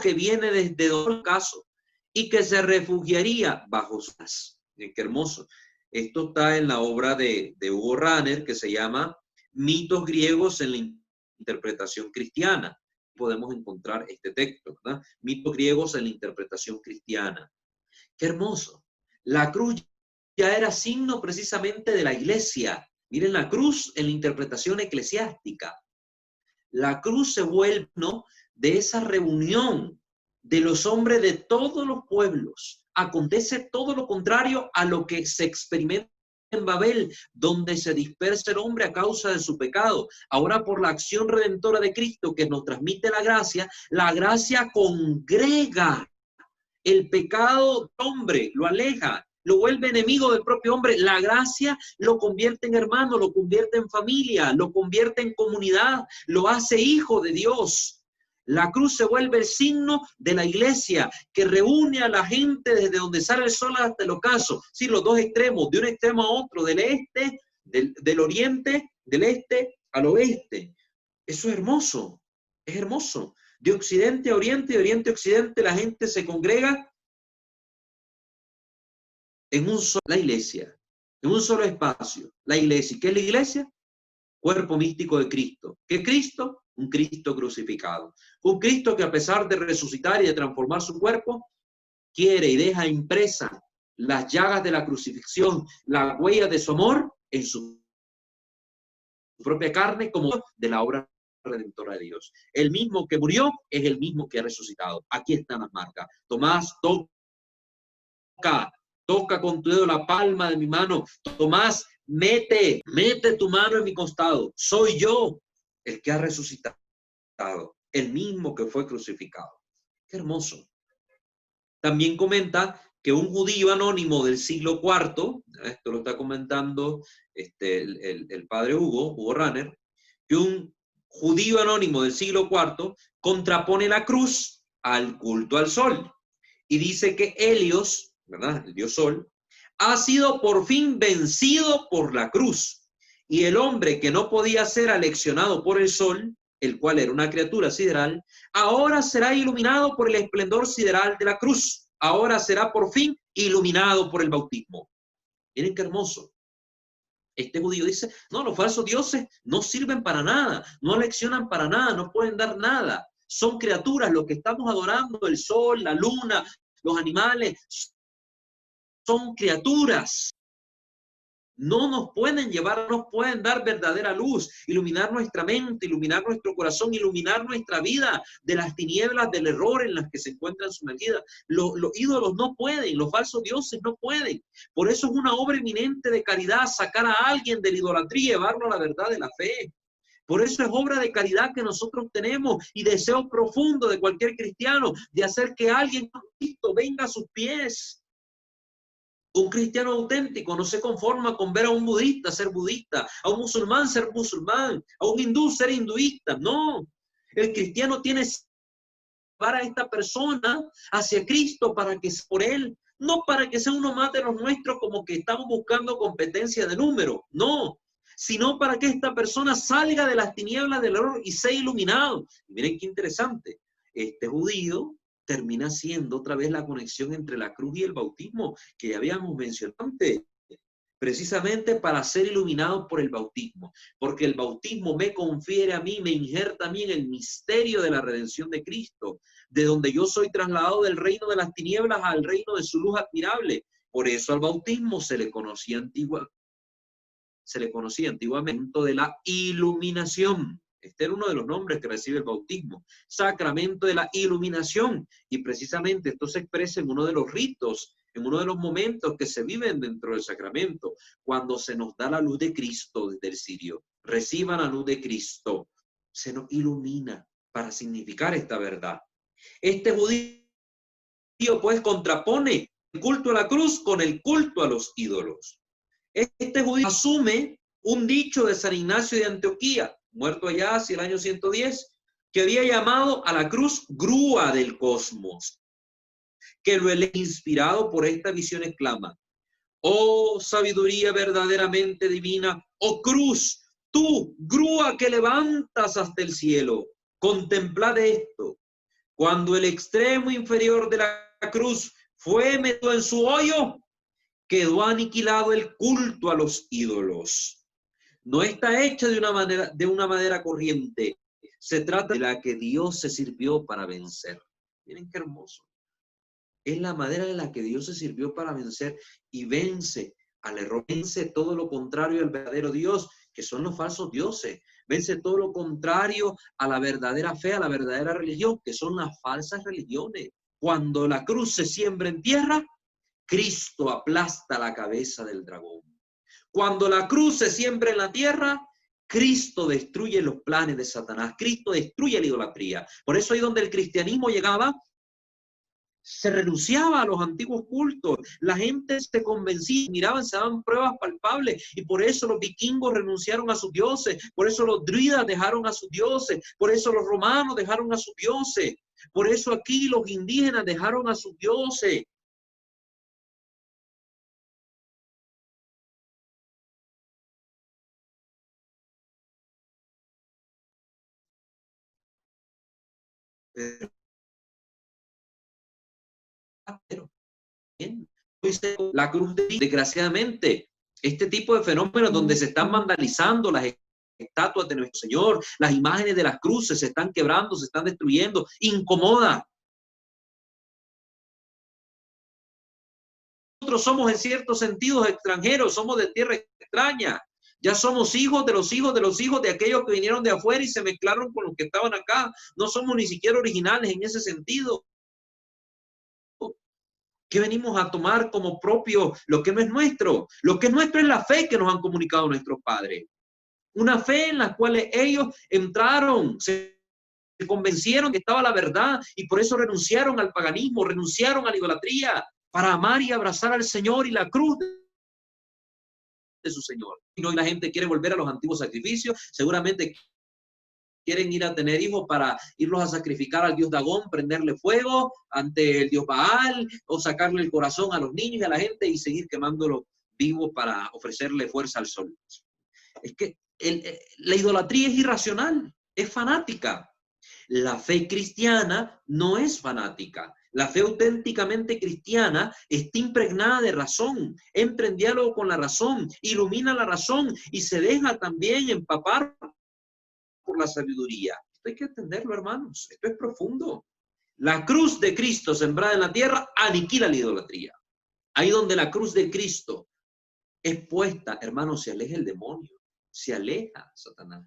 que viene desde todo caso y que se refugiaría bajo sus alas. Qué hermoso. Esto está en la obra de Hugo Ranner, que se llama Mitos griegos en la interpretación cristiana. Podemos encontrar este texto, ¿verdad? Mitos griegos en la interpretación cristiana. Qué hermoso. La cruz ya era signo precisamente de la iglesia. Miren, la cruz en la interpretación eclesiástica. La cruz se vuelve, ¿no?, de esa reunión de los hombres de todos los pueblos. Acontece todo lo contrario a lo que se experimenta en Babel, donde se dispersa el hombre a causa de su pecado. Ahora, por la acción redentora de Cristo que nos transmite la gracia congrega el pecado del hombre, lo aleja, lo vuelve enemigo del propio hombre. La gracia lo convierte en hermano, lo convierte en familia, lo convierte en comunidad, lo hace hijo de Dios. La cruz se vuelve el signo de la iglesia que reúne a la gente desde donde sale el sol hasta el ocaso. Sí, los dos extremos, de un extremo a otro, del este, del oriente, del este al oeste. Eso es hermoso, es hermoso. De occidente a oriente, de oriente a occidente, la gente se congrega en un solo, la iglesia, en un solo espacio. La iglesia. ¿Qué es la iglesia? Cuerpo místico de Cristo. ¿Qué Cristo? Un Cristo crucificado. Un Cristo que, a pesar de resucitar y de transformar su cuerpo, quiere y deja impresa las llagas de la crucifixión, la huella de su amor en su propia carne, como de la obra redentora de Dios. El mismo que murió es el mismo que ha resucitado. Aquí están las marcas. Tomás, toca con tu dedo la palma de mi mano. Tomás, mete tu mano en mi costado. Soy yo el que ha resucitado, el mismo que fue crucificado. Qué hermoso. También comenta que un judío anónimo del siglo IV, esto lo está comentando el padre Hugo Ranner, que un judío anónimo del siglo IV contrapone la cruz al culto al sol y dice que Helios, ¿verdad?, el dios sol, ha sido por fin vencido por la cruz, y el hombre que no podía ser aleccionado por el sol, el cual era una criatura sideral, ahora será iluminado por el esplendor sideral de la cruz. Ahora será por fin iluminado por el bautismo. Miren qué hermoso. Este judío dice, no, los falsos dioses no sirven para nada, no leccionan para nada, no pueden dar nada. Son criaturas, lo que estamos adorando, el sol, la luna, los animales, son criaturas. No nos pueden llevar, no nos pueden dar verdadera luz, iluminar nuestra mente, iluminar nuestro corazón, iluminar nuestra vida de las tinieblas del error en las que se encuentran sumergidas. Los ídolos no pueden, los falsos dioses no pueden. Por eso es una obra eminente de caridad sacar a alguien de la idolatría y llevarlo a la verdad de la fe. Por eso es obra de caridad que nosotros tenemos y deseo profundo de cualquier cristiano de hacer que alguien venga a sus pies. Un cristiano auténtico no se conforma con ver a un budista ser budista, a un musulmán ser musulmán, a un hindú ser hinduista. No, el cristiano tiene que llevar a esta persona hacia Cristo para que sea por él, no para que sea uno más de los nuestros como que estamos buscando competencia de número, no, sino para que esta persona salga de las tinieblas del error y sea iluminado. Y miren qué interesante, este judío termina siendo otra vez la conexión entre la cruz y el bautismo que ya habíamos mencionado antes, precisamente para ser iluminado por el bautismo, porque el bautismo me confiere a mí, me injerta a mí en el misterio de la redención de Cristo, de donde yo soy trasladado del reino de las tinieblas al reino de su luz admirable. Por eso al bautismo se le conocía antiguamente de la iluminación. Este era uno de los nombres que recibe el bautismo, sacramento de la iluminación, y precisamente esto se expresa en uno de los ritos, en uno de los momentos que se viven dentro del sacramento, cuando se nos da la luz de Cristo desde el cirio. Reciban la luz de Cristo, se nos ilumina para significar esta verdad. Este judío pues contrapone el culto a la cruz con el culto a los ídolos. Este judío asume un dicho de San Ignacio de Antioquía, muerto allá hacia el año 110, que había llamado a la cruz grúa del cosmos, que lo he inspirado por esta visión exclama: oh sabiduría verdaderamente divina, oh cruz, tú, grúa que levantas hasta el cielo, contemplad esto. Cuando el extremo inferior de la cruz fue metido en su hoyo, quedó aniquilado el culto a los ídolos. No está hecha de una madera corriente. Se trata de la que Dios se sirvió para vencer. Miren qué hermoso. Es la madera de la que Dios se sirvió para vencer y vence al error. Vence todo lo contrario al verdadero Dios, que son los falsos dioses. Vence todo lo contrario a la verdadera fe, a la verdadera religión, que son las falsas religiones. Cuando la cruz se siembra en tierra, Cristo aplasta la cabeza del dragón. Cuando la cruz se siembra en la tierra, Cristo destruye los planes de Satanás. Cristo destruye la idolatría. Por eso ahí donde el cristianismo llegaba, se renunciaba a los antiguos cultos. La gente se convencía, miraban, se daban pruebas palpables. Y por eso los vikingos renunciaron a sus dioses. Por eso los druidas dejaron a sus dioses. Por eso los romanos dejaron a sus dioses. Por eso aquí los indígenas dejaron a sus dioses. Pero bien, la cruz de desgraciadamente, este tipo de fenómenos donde se están vandalizando las estatuas de nuestro Señor, las imágenes de las cruces se están quebrando, se están destruyendo, incomoda. Nosotros somos en ciertos sentidos extranjeros, somos de tierra extraña. Ya somos hijos de los hijos de los hijos de aquellos que vinieron de afuera y se mezclaron con los que estaban acá. No somos ni siquiera originales en ese sentido. ¿Qué venimos a tomar como propio lo que no es nuestro? Lo que es nuestro es la fe que nos han comunicado nuestros padres. Una fe en la cual ellos entraron, se convencieron que estaba la verdad y por eso renunciaron al paganismo, renunciaron a la idolatría. para amar y abrazar al Señor y la cruz de su Señor. Y hoy la gente quiere volver a los antiguos sacrificios, seguramente quieren ir a tener hijos para irlos a sacrificar al dios Dagón, prenderle fuego ante el dios Baal, o sacarle el corazón a los niños y a la gente y seguir quemándolo vivo para ofrecerle fuerza al sol. Es que la idolatría es irracional, es fanática. La fe cristiana no es fanática. La fe auténticamente cristiana está impregnada de razón, entra en diálogo con la razón, ilumina la razón y se deja también empapar por la sabiduría. Esto hay que entenderlo, hermanos. Esto es profundo. La cruz de Cristo sembrada en la tierra aniquila la idolatría. Ahí donde la cruz de Cristo es puesta, hermanos, se aleja el demonio, se aleja Satanás,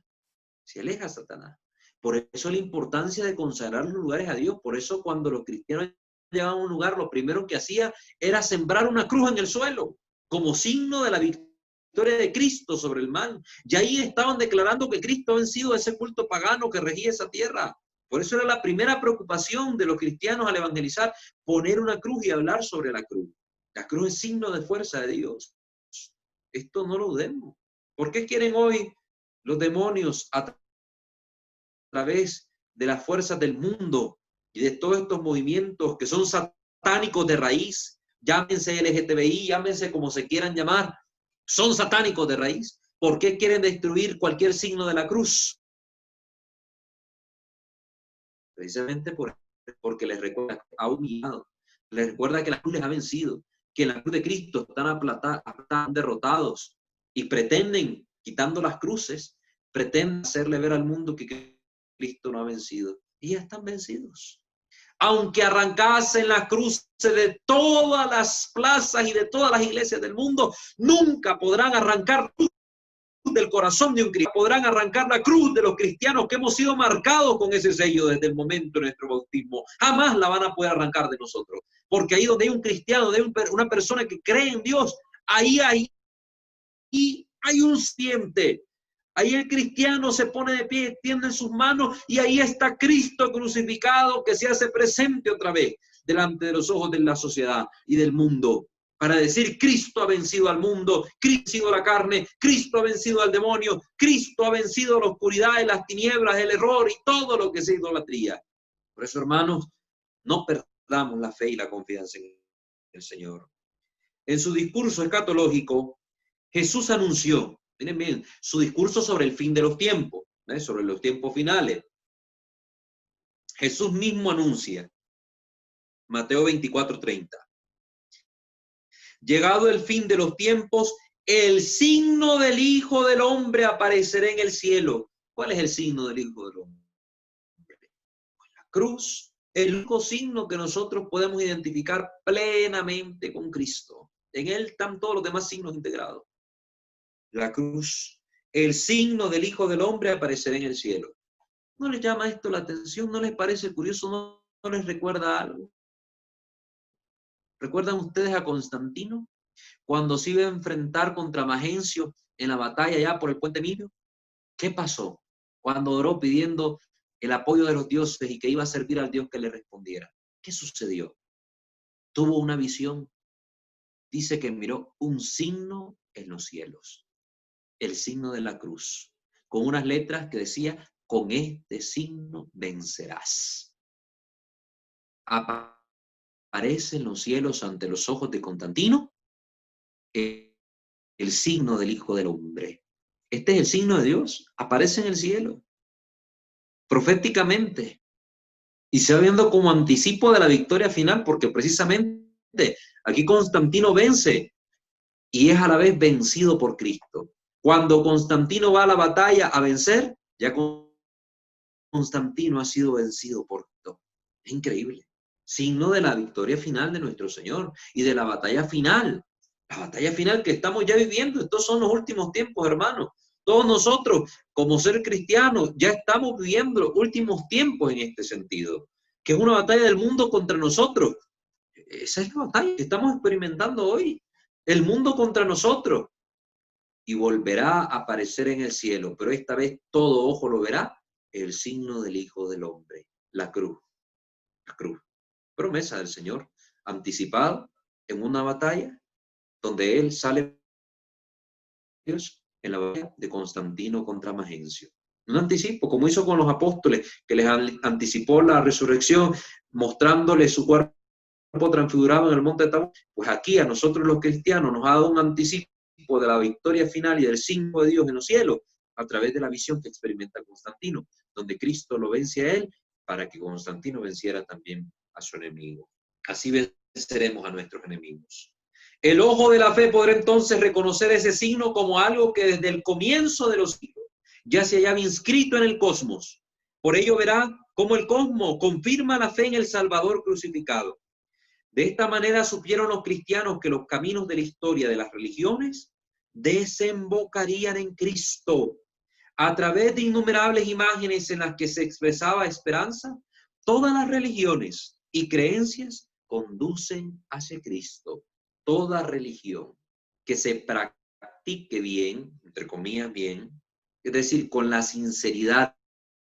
se aleja Satanás. Por eso la importancia de consagrar los lugares a Dios. Por eso cuando los cristianos llegaban a un lugar, lo primero que hacía era sembrar una cruz en el suelo, como signo de la victoria de Cristo sobre el mal. Y ahí estaban declarando que Cristo ha vencido ese culto pagano que regía esa tierra. Por eso era la primera preocupación de los cristianos al evangelizar, poner una cruz y hablar sobre la cruz. La cruz es signo de fuerza de Dios. Esto no lo dudemos. ¿Por qué quieren hoy los demonios a través de las fuerzas del mundo y de todos estos movimientos que son satánicos de raíz, llámense LGTBI, llámense como se quieran llamar, son satánicos de raíz? ¿Por qué quieren destruir cualquier signo de la cruz? Precisamente porque les recuerda que ha humillado, les recuerda que la cruz les ha vencido, que en la cruz de Cristo están derrotados y pretenden, quitando las cruces, pretenden hacerle ver al mundo que Cristo no ha vencido. Y ya están vencidos. Aunque arrancasen la cruz de todas las plazas y de todas las iglesias del mundo, nunca podrán arrancar del corazón de un cristiano, podrán arrancar la cruz de los cristianos que hemos sido marcados con ese sello desde el momento de nuestro bautismo. Jamás la van a poder arrancar de nosotros, porque ahí donde hay un cristiano, de una persona que cree en Dios, ahí hay un siente. Ahí el cristiano se pone de pie, extiende sus manos y ahí está Cristo crucificado que se hace presente otra vez delante de los ojos de la sociedad y del mundo, para decir: Cristo ha vencido al mundo, Cristo ha vencido la carne, Cristo ha vencido al demonio, Cristo ha vencido la oscuridad y las tinieblas, el error y todo lo que es idolatría. Por eso, hermanos, no perdamos la fe y la confianza en el Señor. En su discurso escatológico, Jesús anunció, miren bien, su discurso sobre el fin de los tiempos, sobre los tiempos finales. Jesús mismo anuncia, Mateo 24:30. Llegado el fin de los tiempos, el signo del Hijo del Hombre aparecerá en el cielo. ¿Cuál es el signo del Hijo del Hombre? La cruz, el único signo que nosotros podemos identificar plenamente con Cristo. En él están todos los demás signos integrados. La cruz, el signo del Hijo del Hombre aparecerá en el cielo. ¿No les llama esto la atención? ¿No les parece curioso? ¿No les recuerda algo? ¿Recuerdan ustedes a Constantino cuando se iba a enfrentar contra Magencio en la batalla allá por el puente Milvio? ¿Qué pasó cuando oró pidiendo el apoyo de los dioses y que iba a servir al Dios que le respondiera? ¿Qué sucedió? Tuvo una visión. Dice que miró un signo en los cielos, el signo de la cruz, con unas letras que decía: con este signo vencerás. Aparece en los cielos ante los ojos de Constantino el signo del Hijo del Hombre. Este es el signo de Dios, aparece en el cielo, proféticamente, y se va viendo como anticipo de la victoria final, porque precisamente aquí Constantino vence y es a la vez vencido por Cristo. Cuando Constantino va a la batalla a vencer, ya Constantino ha sido vencido por Cristo. Es increíble. Signo de la victoria final de nuestro Señor y de la batalla final. La batalla final que estamos ya viviendo. Estos son los últimos tiempos, hermanos. Todos nosotros, como ser cristianos, ya estamos viviendo los últimos tiempos en este sentido, que es una batalla del mundo contra nosotros. Esa es la batalla que estamos experimentando hoy. El mundo contra nosotros. Y volverá a aparecer en el cielo, pero esta vez todo ojo lo verá, el signo del Hijo del Hombre, la cruz. La cruz. Promesa del Señor, anticipada en una batalla donde él sale en la batalla de Constantino contra Magencio. Un anticipo, como hizo con los apóstoles, que les anticipó la resurrección, mostrándoles su cuerpo transfigurado en el monte de Tabor. Pues aquí a nosotros los cristianos nos ha dado un anticipo de la victoria final y del signo de Dios en los cielos a través de la visión que experimenta Constantino, donde Cristo lo vence a él para que Constantino venciera también a su enemigo. Así venceremos a nuestros enemigos. El ojo de la fe podrá entonces reconocer ese signo como algo que desde el comienzo de los siglos ya se hallaba inscrito en el cosmos. Por ello verá cómo el cosmos confirma la fe en el Salvador crucificado. De esta manera supieron los cristianos que los caminos de la historia de las religiones desembocarían en Cristo. A través de innumerables imágenes en las que se expresaba esperanza, todas las religiones y creencias conducen hacia Cristo. Toda religión que se practique bien, entre comillas bien, es decir, con la sinceridad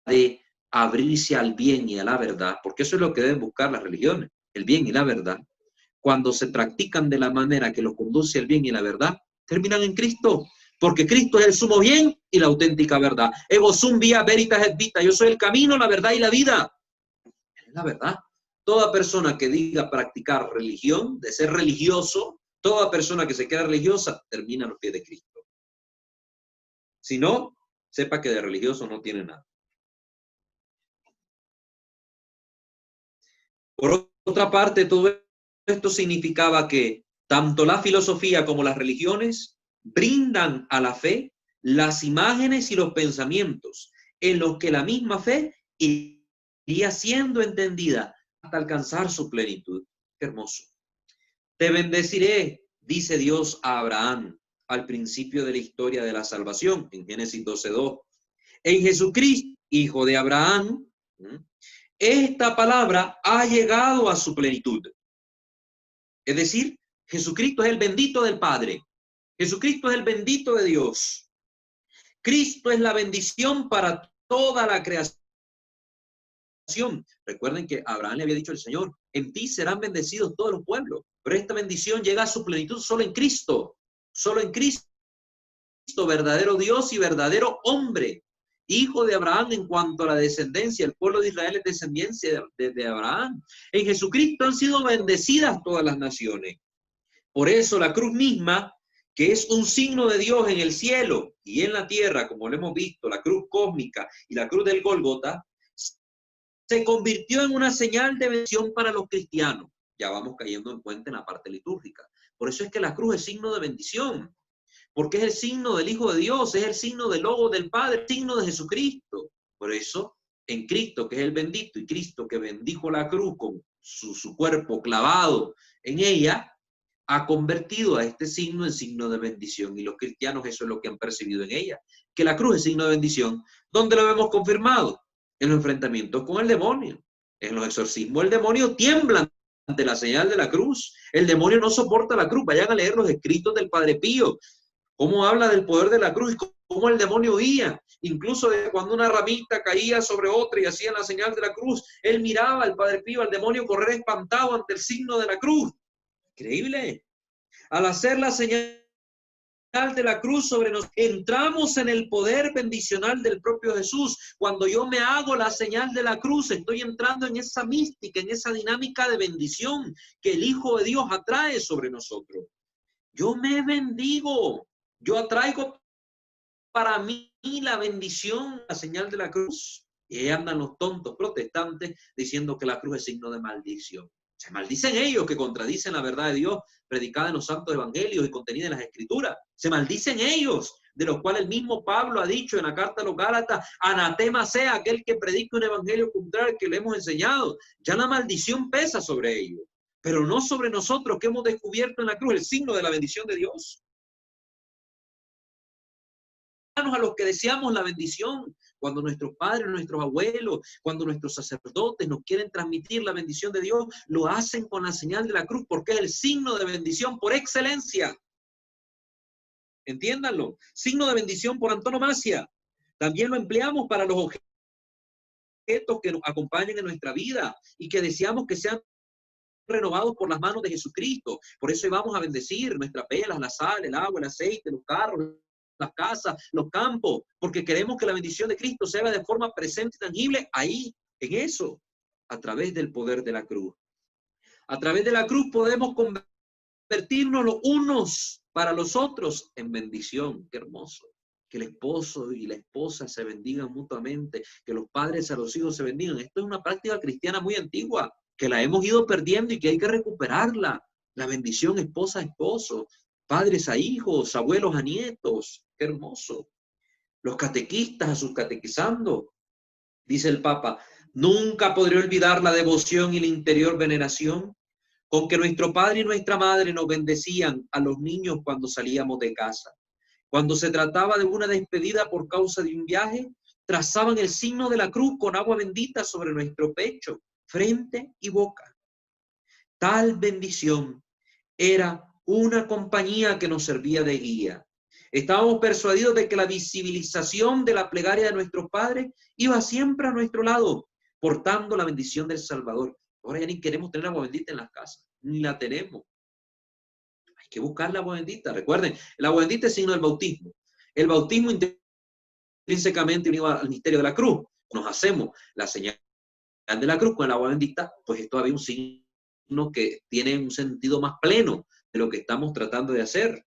de abrirse al bien y a la verdad, porque eso es lo que deben buscar las religiones, el bien y la verdad. Cuando se practican de la manera que los conduce al bien y la verdad, terminan en Cristo, porque Cristo es el sumo bien y la auténtica verdad. Ego sum via veritas et vita. Yo soy el camino, la verdad y la vida. Es la verdad. Toda persona que diga practicar religión, de ser religioso, toda persona que se queda religiosa, termina a los pies de Cristo. Si no, sepa que de religioso no tiene nada. Por otra parte, todo esto significaba que tanto la filosofía como las religiones brindan a la fe las imágenes y los pensamientos en los que la misma fe iría siendo entendida hasta alcanzar su plenitud. Qué hermoso. Te bendeciré, dice Dios a Abraham al principio de la historia de la salvación, en Génesis 12:2. En Jesucristo, hijo de Abraham, esta palabra ha llegado a su plenitud. Es decir, Jesucristo es el bendito del Padre. Jesucristo es el bendito de Dios. Cristo es la bendición para toda la creación. Recuerden que Abraham le había dicho al Señor, en ti serán bendecidos todos los pueblos. Pero esta bendición llega a su plenitud solo en Cristo. Solo en Cristo, verdadero Dios y verdadero hombre. Hijo de Abraham en cuanto a la descendencia. El pueblo de Israel es descendencia de Abraham. En Jesucristo han sido bendecidas todas las naciones. Por eso la cruz misma, que es un signo de Dios en el cielo y en la tierra, como lo hemos visto, la cruz cósmica y la cruz del Gólgota, se convirtió en una señal de bendición para los cristianos. Ya vamos cayendo en cuenta en la parte litúrgica. Por eso es que la cruz es signo de bendición, porque es el signo del Hijo de Dios, es el signo del Logo del Padre, el signo de Jesucristo. Por eso, en Cristo, que es el bendito, y Cristo que bendijo la cruz con su cuerpo clavado en ella, ha convertido a este signo en signo de bendición. Y los cristianos eso es lo que han percibido en ella, que la cruz es signo de bendición. ¿Dónde lo hemos confirmado? En los enfrentamientos con el demonio. En los exorcismos el demonio tiembla ante la señal de la cruz. El demonio no soporta la cruz. Vayan a leer los escritos del Padre Pío. Cómo habla del poder de la cruz y cómo el demonio huía. Incluso cuando una ramita caía sobre otra y hacían la señal de la cruz, él miraba al Padre Pío, al demonio correr espantado ante el signo de la cruz. Increíble. Al hacer la señal de la cruz sobre nosotros, entramos en el poder bendicional del propio Jesús. Cuando yo me hago la señal de la cruz, estoy entrando en esa mística, en esa dinámica de bendición que el Hijo de Dios atrae sobre nosotros. Yo me bendigo, yo atraigo para mí la bendición, la señal de la cruz. Y ahí andan los tontos protestantes diciendo que la cruz es signo de maldición. Se maldicen ellos que contradicen la verdad de Dios predicada en los santos evangelios y contenida en las escrituras. Se maldicen ellos, de los cuales el mismo Pablo ha dicho en la carta a los Gálatas, anatema sea aquel que predique un evangelio contrario al que le hemos enseñado. Ya la maldición pesa sobre ellos, pero no sobre nosotros que hemos descubierto en la cruz el signo de la bendición de Dios. A los que deseamos la bendición, cuando nuestros padres, nuestros abuelos, cuando nuestros sacerdotes nos quieren transmitir la bendición de Dios, lo hacen con la señal de la cruz, porque es el signo de bendición por excelencia. Entiéndanlo, signo de bendición por antonomasia. También lo empleamos para los objetos que nos acompañan en nuestra vida y que deseamos que sean renovados por las manos de Jesucristo. Por eso vamos a bendecir nuestras velas, la sal, el agua, el aceite, los carros, las casas, los campos, porque queremos que la bendición de Cristo se haga de forma presente y tangible ahí, en eso, a través del poder de la cruz. A través de la cruz podemos convertirnos los unos para los otros en bendición. Qué hermoso. Que el esposo y la esposa se bendigan mutuamente, que los padres a los hijos se bendigan. Esto es una práctica cristiana muy antigua, que la hemos ido perdiendo y que hay que recuperarla. La bendición esposa a esposo, padres a hijos, abuelos a nietos. Qué hermoso. Los catequistas a sus catequizando. Dice el Papa, nunca podré olvidar la devoción y la interior veneración con que nuestro padre y nuestra madre nos bendecían a los niños cuando salíamos de casa. Cuando se trataba de una despedida por causa de un viaje, trazaban el signo de la cruz con agua bendita sobre nuestro pecho, frente y boca. Tal bendición era una compañía que nos servía de guía. Estábamos persuadidos de que la visibilización de la plegaria de nuestros padres iba siempre a nuestro lado, portando la bendición del Salvador. Ahora ya ni queremos tener agua bendita en las casas, ni la tenemos. Hay que buscar la agua bendita. Recuerden, el agua bendita es signo del bautismo. El bautismo intrínsecamente unido al misterio de la cruz. Nos hacemos la señal de la cruz con el agua bendita, pues es todavía un signo que tiene un sentido más pleno de lo que estamos tratando de hacer.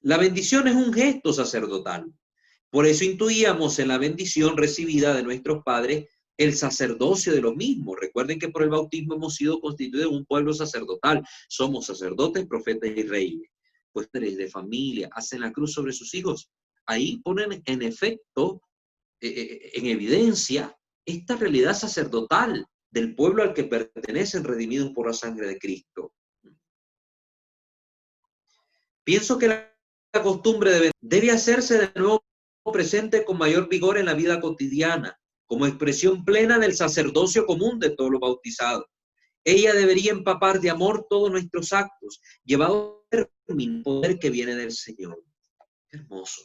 La bendición es un gesto sacerdotal. Por eso intuíamos en la bendición recibida de nuestros padres el sacerdocio de los mismos. Recuerden que por el bautismo hemos sido constituidos en un pueblo sacerdotal. Somos sacerdotes, profetas y reyes. Pues padres de familia hacen la cruz sobre sus hijos. Ahí ponen en efecto, en evidencia, esta realidad sacerdotal del pueblo al que pertenecen, redimidos por la sangre de Cristo. Pienso que la costumbre debe hacerse de nuevo presente con mayor vigor en la vida cotidiana, como expresión plena del sacerdocio común de todos los bautizados. Ella debería empapar de amor todos nuestros actos, llevados a término el poder que viene del Señor. Qué hermoso.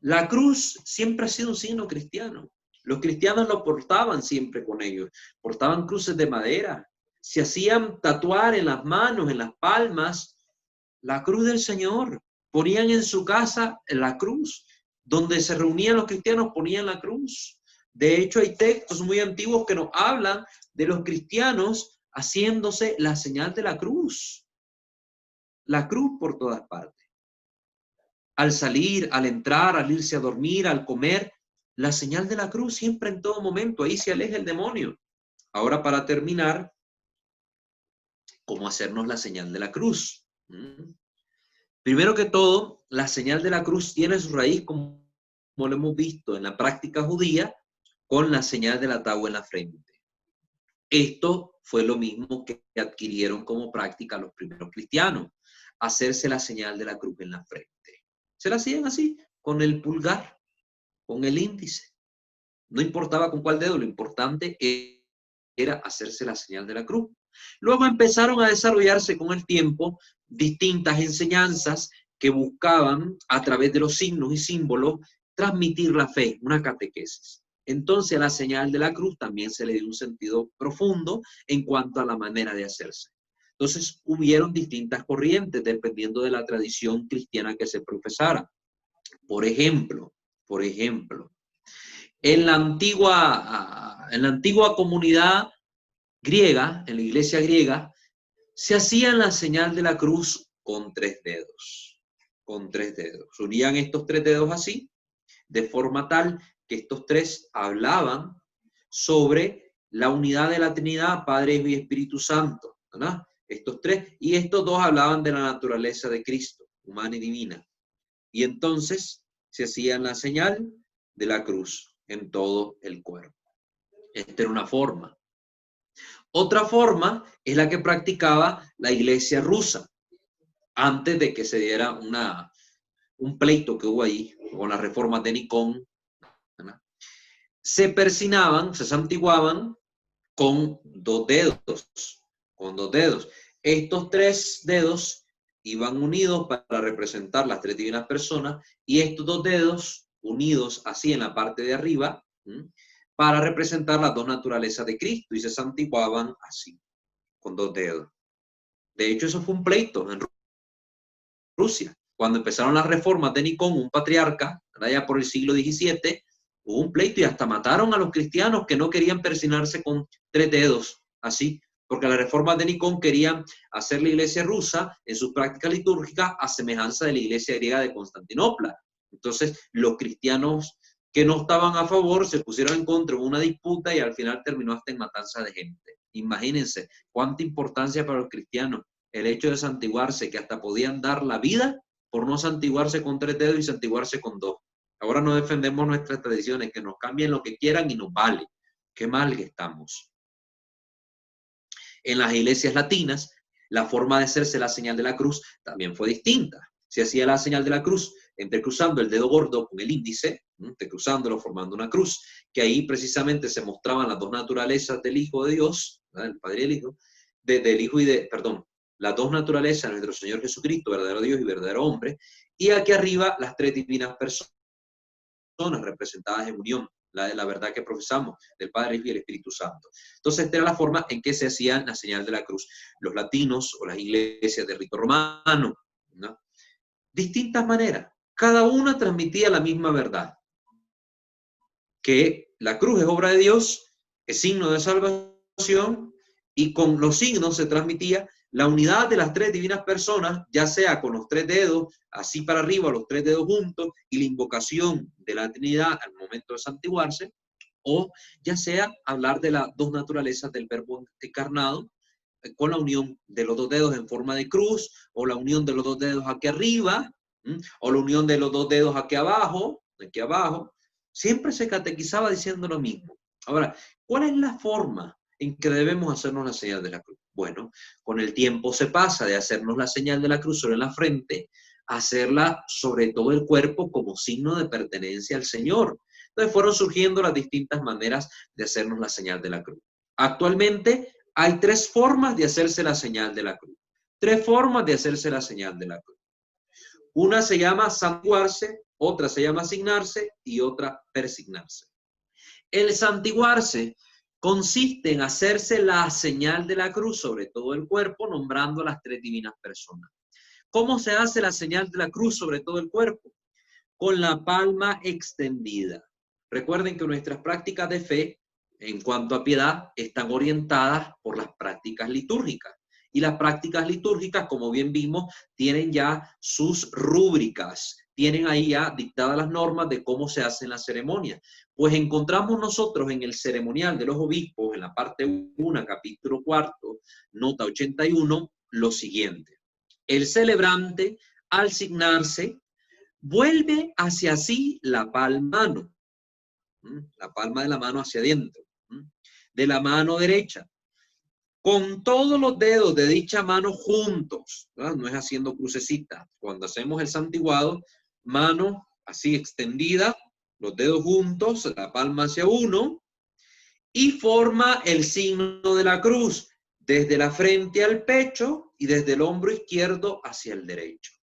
La cruz siempre ha sido un signo cristiano. Los cristianos lo portaban siempre con ellos. Portaban cruces de madera. Se hacían tatuar en las manos, en las palmas, la cruz del Señor. Ponían en su casa la cruz. Donde se reunían los cristianos ponían la cruz. De hecho, hay textos muy antiguos que nos hablan de los cristianos haciéndose la señal de la cruz. La cruz por todas partes. Al salir, al entrar, al irse a dormir, al comer, la señal de la cruz siempre en todo momento. Ahí se aleja el demonio. Ahora, para terminar, ¿cómo hacernos la señal de la cruz? Primero que todo, la señal de la cruz tiene su raíz, como lo hemos visto en la práctica judía, con la señal de la tabua en la frente. Esto fue lo mismo que adquirieron como práctica los primeros cristianos, hacerse la señal de la cruz en la frente. Se la hacían así, con el pulgar, con el índice. No importaba con cuál dedo, lo importante era hacerse la señal de la cruz. Luego empezaron a desarrollarse con el tiempo distintas enseñanzas que buscaban, a través de los signos y símbolos, transmitir la fe, una catequesis. Entonces a la señal de la cruz también se le dio un sentido profundo en cuanto a la manera de hacerse. Entonces hubieron distintas corrientes dependiendo de la tradición cristiana que se profesara. Por ejemplo, en la antigua comunidad griega, en la iglesia griega, se hacían la señal de la cruz con 3 dedos. Con 3 dedos. Unían estos 3 dedos así, de forma tal que estos 3 hablaban sobre la unidad de la Trinidad, Padre, Hijo y Espíritu Santo, ¿verdad? Estos 3, y estos 2 hablaban de la naturaleza de Cristo, humana y divina. Y entonces se hacían la señal de la cruz en todo el cuerpo. Esta era una forma. Otra forma es la que practicaba la iglesia rusa, antes de que se diera un pleito que hubo ahí, con las reformas de Nicón, ¿verdad? Se persinaban, se santiguaban con 2 dedos, con 2 dedos. Estos 3 dedos iban unidos para representar las 3 divinas personas, y estos 2 dedos unidos así en la parte de arriba, para representar las dos naturalezas de Cristo y se santiguaban así, con dos dedos. De hecho, eso fue un pleito en Rusia. Cuando empezaron las reformas de Nicón, un patriarca, allá por el siglo XVII, hubo un pleito y hasta mataron a los cristianos que no querían persignarse con tres dedos, así, porque las reformas de Nicón querían hacer la iglesia rusa en sus prácticas litúrgicas a semejanza de la iglesia griega de Constantinopla. Entonces, los cristianos que no estaban a favor se pusieron en contra, hubo una disputa y al final terminó hasta en matanza de gente. Imagínense cuánta importancia para los cristianos el hecho de santiguarse, que hasta podían dar la vida por no santiguarse con tres dedos y santiguarse con dos. Ahora no defendemos nuestras tradiciones, que nos cambien lo que quieran y nos vale. Qué mal que estamos. En las iglesias latinas, la forma de hacerse la señal de la cruz también fue distinta. Se hacía la señal de la cruz entrecruzando el dedo gordo con el índice, entrecruzándolo formando una cruz, que ahí precisamente se mostraban las dos naturalezas del Hijo de Dios, ¿verdad? El Padre y el Hijo, del Hijo y las dos naturalezas de nuestro Señor Jesucristo, verdadero Dios y verdadero hombre, y aquí arriba las tres divinas personas representadas en unión, la verdad que profesamos, del Padre y el Espíritu Santo. Entonces, esta era la forma en que se hacía la señal de la cruz. Los latinos o las iglesias de rito romano, ¿no? Distintas maneras. Cada una transmitía la misma verdad, que la cruz es obra de Dios, es signo de salvación, y con los signos se transmitía la unidad de las tres divinas personas, ya sea con los tres dedos, así para arriba, los tres dedos juntos, y la invocación de la Trinidad al momento de santiguarse, o ya sea hablar de las dos naturalezas del Verbo encarnado, con la unión de los dos dedos en forma de cruz, o la unión de los dos dedos aquí arriba, o la unión de los dos dedos aquí abajo, siempre se catequizaba diciendo lo mismo. Ahora, ¿cuál es la forma en que debemos hacernos la señal de la cruz? Bueno, con el tiempo se pasa de hacernos la señal de la cruz sobre la frente a hacerla sobre todo el cuerpo como signo de pertenencia al Señor. Entonces fueron surgiendo las distintas maneras de hacernos la señal de la cruz. Actualmente hay tres formas de hacerse la señal de la cruz. Tres formas de hacerse la señal de la cruz. Una se llama santiguarse, otra se llama asignarse y otra persignarse. El santiguarse consiste en hacerse la señal de la cruz sobre todo el cuerpo, nombrando a las tres divinas personas. ¿Cómo se hace la señal de la cruz sobre todo el cuerpo? Con la palma extendida. Recuerden que nuestras prácticas de fe, en cuanto a piedad, están orientadas por las prácticas litúrgicas. Y las prácticas litúrgicas, como bien vimos, tienen ya sus rúbricas, tienen ahí ya dictadas las normas de cómo se hacen las ceremonias. Pues encontramos nosotros en el ceremonial de los obispos, en la parte 1, capítulo 4, nota 81, lo siguiente. El celebrante, al signarse, vuelve hacia sí la palma de la mano hacia adentro, de la mano derecha, con todos los dedos de dicha mano juntos, ¿verdad? No es haciendo crucecitas. Cuando hacemos el santiguado, mano así extendida, los dedos juntos, la palma hacia uno, y forma el signo de la cruz, desde la frente al pecho y desde el hombro izquierdo hacia el derecho.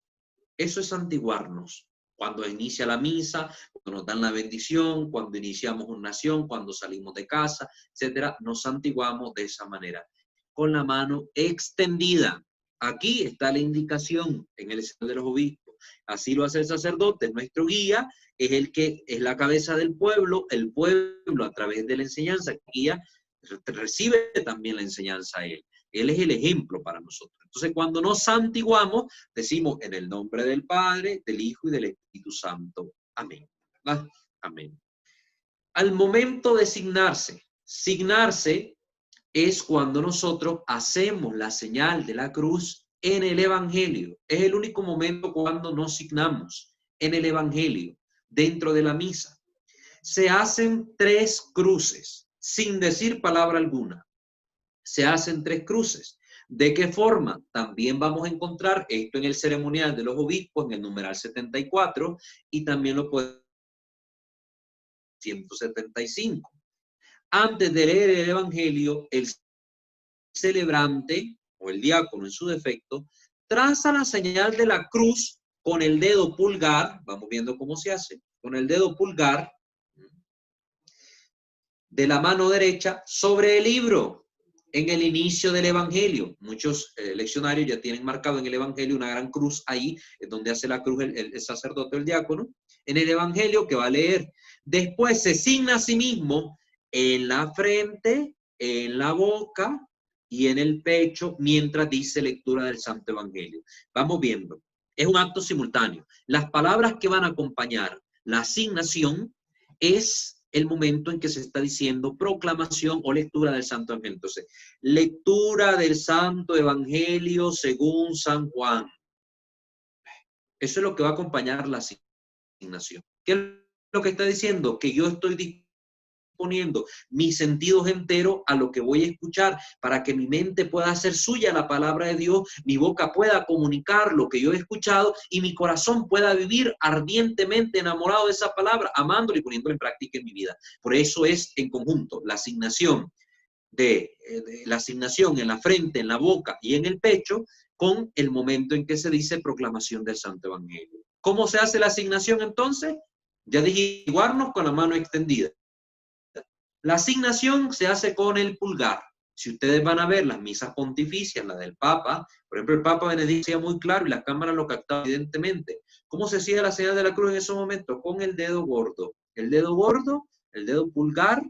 Eso es santiguarnos. Cuando inicia la misa, cuando nos dan la bendición, cuando iniciamos una oración, cuando salimos de casa, etcétera, nos santiguamos de esa manera, con la mano extendida. Aquí está la indicación en el Señor de los Obispos. Así lo hace el sacerdote, nuestro guía, es el que es la cabeza del pueblo. El pueblo, a través de la enseñanza, guía, recibe también la enseñanza a él. Él es el ejemplo para nosotros. Entonces, cuando nos santiguamos, decimos en el nombre del Padre, del Hijo y del Espíritu Santo. Amén. ¿Verdad? Amén. Al momento de signarse es cuando nosotros hacemos la señal de la cruz en el Evangelio. Es el único momento cuando nos signamos en el Evangelio, dentro de la misa. Se hacen tres cruces, sin decir palabra alguna. Se hacen tres cruces. ¿De qué forma? También vamos a encontrar esto en el ceremonial de los obispos, en el numeral 74, y también lo podemos 175. Antes de leer el Evangelio, el celebrante, o el diácono en su defecto, traza la señal de la cruz con el dedo pulgar, vamos viendo cómo se hace, con el dedo pulgar, de la mano derecha sobre el libro en el inicio del Evangelio. Muchos leccionarios ya tienen marcado en el Evangelio una gran cruz ahí, es donde hace la cruz el sacerdote o el diácono, en el Evangelio que va a leer. Después se signa a sí mismo en la frente, en la boca y en el pecho, mientras dice lectura del Santo Evangelio. Vamos viendo. Es un acto simultáneo. Las palabras que van a acompañar la asignación es el momento en que se está diciendo proclamación o lectura del Santo Evangelio. Entonces, lectura del Santo Evangelio según San Juan. Eso es lo que va a acompañar la asignación. ¿Qué es lo que está diciendo? Que yo estoy poniendo mis sentidos enteros a lo que voy a escuchar para que mi mente pueda hacer suya la palabra de Dios, mi boca pueda comunicar lo que yo he escuchado y mi corazón pueda vivir ardientemente enamorado de esa palabra, amándola y poniéndola en práctica en mi vida. Por eso es en conjunto la asignación la asignación en la frente, en la boca y en el pecho con el momento en que se dice proclamación del Santo Evangelio. ¿Cómo se hace la asignación entonces? Ya dije, igualarnos con la mano extendida. La asignación se hace con el pulgar. Si ustedes van a ver las misas pontificias, la del Papa, por ejemplo, el Papa Benedicto decía muy claro y las cámaras lo captaban evidentemente. ¿Cómo se hacía la señal de la cruz en ese momento? Con el dedo gordo. El dedo gordo, el dedo pulgar,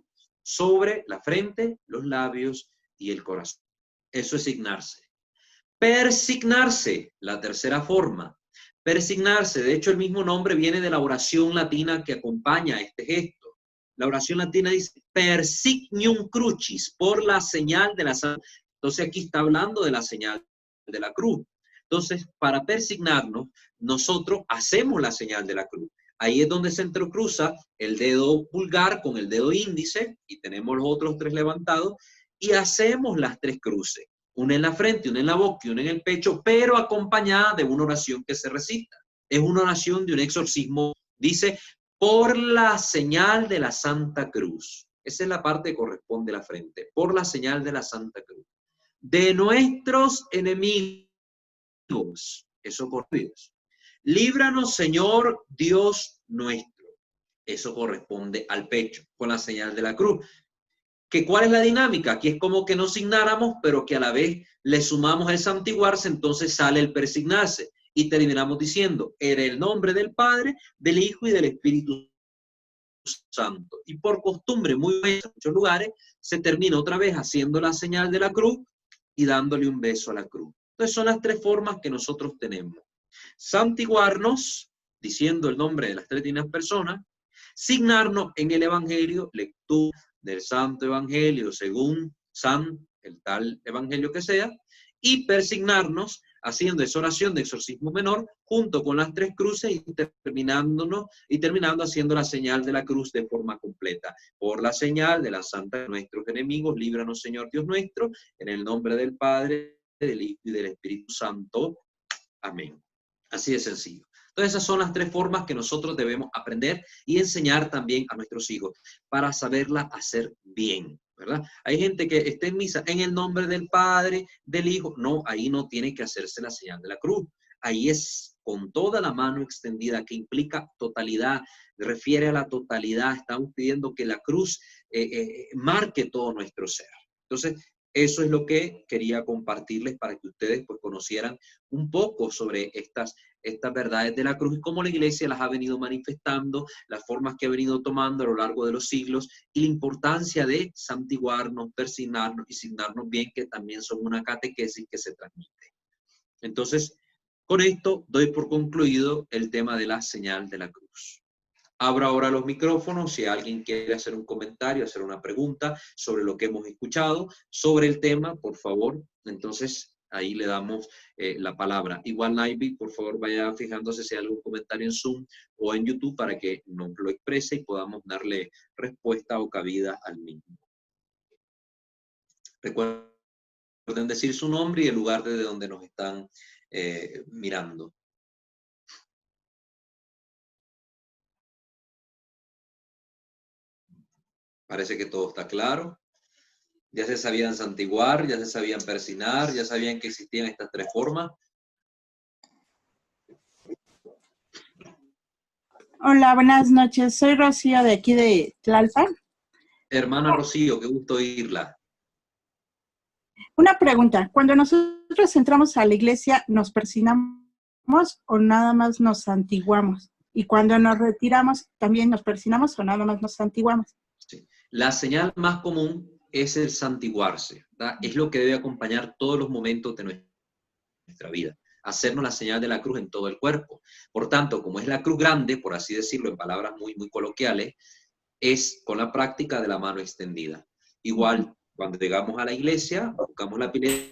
sobre la frente, los labios y el corazón. Eso es signarse. Persignarse, la tercera forma. Persignarse, de hecho el mismo nombre viene de la oración latina que acompaña este gesto. La oración latina dice persignium crucis, por la señal de la santa. Entonces aquí está hablando de la señal de la cruz. Entonces, para persignarnos, nosotros hacemos la señal de la cruz. Ahí es donde se entrecruza el dedo pulgar con el dedo índice y tenemos los otros tres levantados y hacemos las tres cruces. Una en la frente, una en la boca y una en el pecho, pero acompañada de una oración que se recita. Es una oración de un exorcismo. Dice, por la señal de la Santa Cruz. Esa es la parte que corresponde a la frente. Por la señal de la Santa Cruz. De nuestros enemigos. Eso por Dios. Líbranos, Señor Dios nuestro. Eso corresponde al pecho, con la señal de la cruz. ¿Cuál es la dinámica? Aquí es como que nos signáramos, pero que a la vez le sumamos el santiguarse, entonces sale el persignarse. Y terminamos diciendo, en el nombre del Padre, del Hijo y del Espíritu Santo. Y por costumbre, muy bien, en muchos lugares, se termina otra vez haciendo la señal de la cruz y dándole un beso a la cruz. Entonces son las tres formas que nosotros tenemos. Santiguarnos, diciendo el nombre de las tres divinas personas, signarnos en el Evangelio, lectura del Santo Evangelio según el tal Evangelio que sea, y persignarnos haciendo esa oración de exorcismo menor junto con las tres cruces y terminando haciendo la señal de la cruz de forma completa. Por la señal de la santa de nuestros enemigos, líbranos, Señor Dios nuestro, en el nombre del Padre, del Hijo y del Espíritu Santo. Amén. Así de sencillo. Entonces esas son las tres formas que nosotros debemos aprender y enseñar también a nuestros hijos para saberla hacer bien, ¿verdad? Hay gente que está en misa en el nombre del Padre, del Hijo. No, ahí no tiene que hacerse la señal de la cruz. Ahí es con toda la mano extendida, que implica totalidad, refiere a la totalidad. Estamos pidiendo que la cruz marque todo nuestro ser. Entonces, eso es lo que quería compartirles para que ustedes pues conocieran un poco sobre estas verdades de la cruz y cómo la iglesia las ha venido manifestando, las formas que ha venido tomando a lo largo de los siglos y la importancia de santiguarnos, persignarnos y signarnos bien, que también son una catequesis que se transmite. Entonces, con esto doy por concluido el tema de la señal de la cruz. Abro ahora los micrófonos si alguien quiere hacer un comentario, hacer una pregunta sobre lo que hemos escuchado, sobre el tema, por favor. Entonces, ahí le damos la palabra. Igual, Naivi, por favor, vaya fijándose si hay algún comentario en Zoom o en YouTube para que nos lo exprese y podamos darle respuesta o cabida al mismo. Recuerden decir su nombre y el lugar desde donde nos están mirando. Parece que todo está claro. Ya se sabían santiguar, ya se sabían persignar, ya sabían que existían estas tres formas. Hola, buenas noches. Soy Rocío de aquí de Tlalpan. Hermana Rocío, qué gusto oírla. Una pregunta, cuando nosotros entramos a la iglesia, ¿nos persinamos o nada más nos santiguamos? Y cuando nos retiramos, ¿también nos persinamos o nada más nos santiguamos? Sí. La señal más común es el santiguarse, ¿verdad? Es lo que debe acompañar todos los momentos de nuestra vida, hacernos la señal de la cruz en todo el cuerpo. Por tanto, como es la cruz grande, por así decirlo en palabras muy, muy coloquiales, es con la práctica de la mano extendida. Igual, cuando llegamos a la iglesia, buscamos la pileta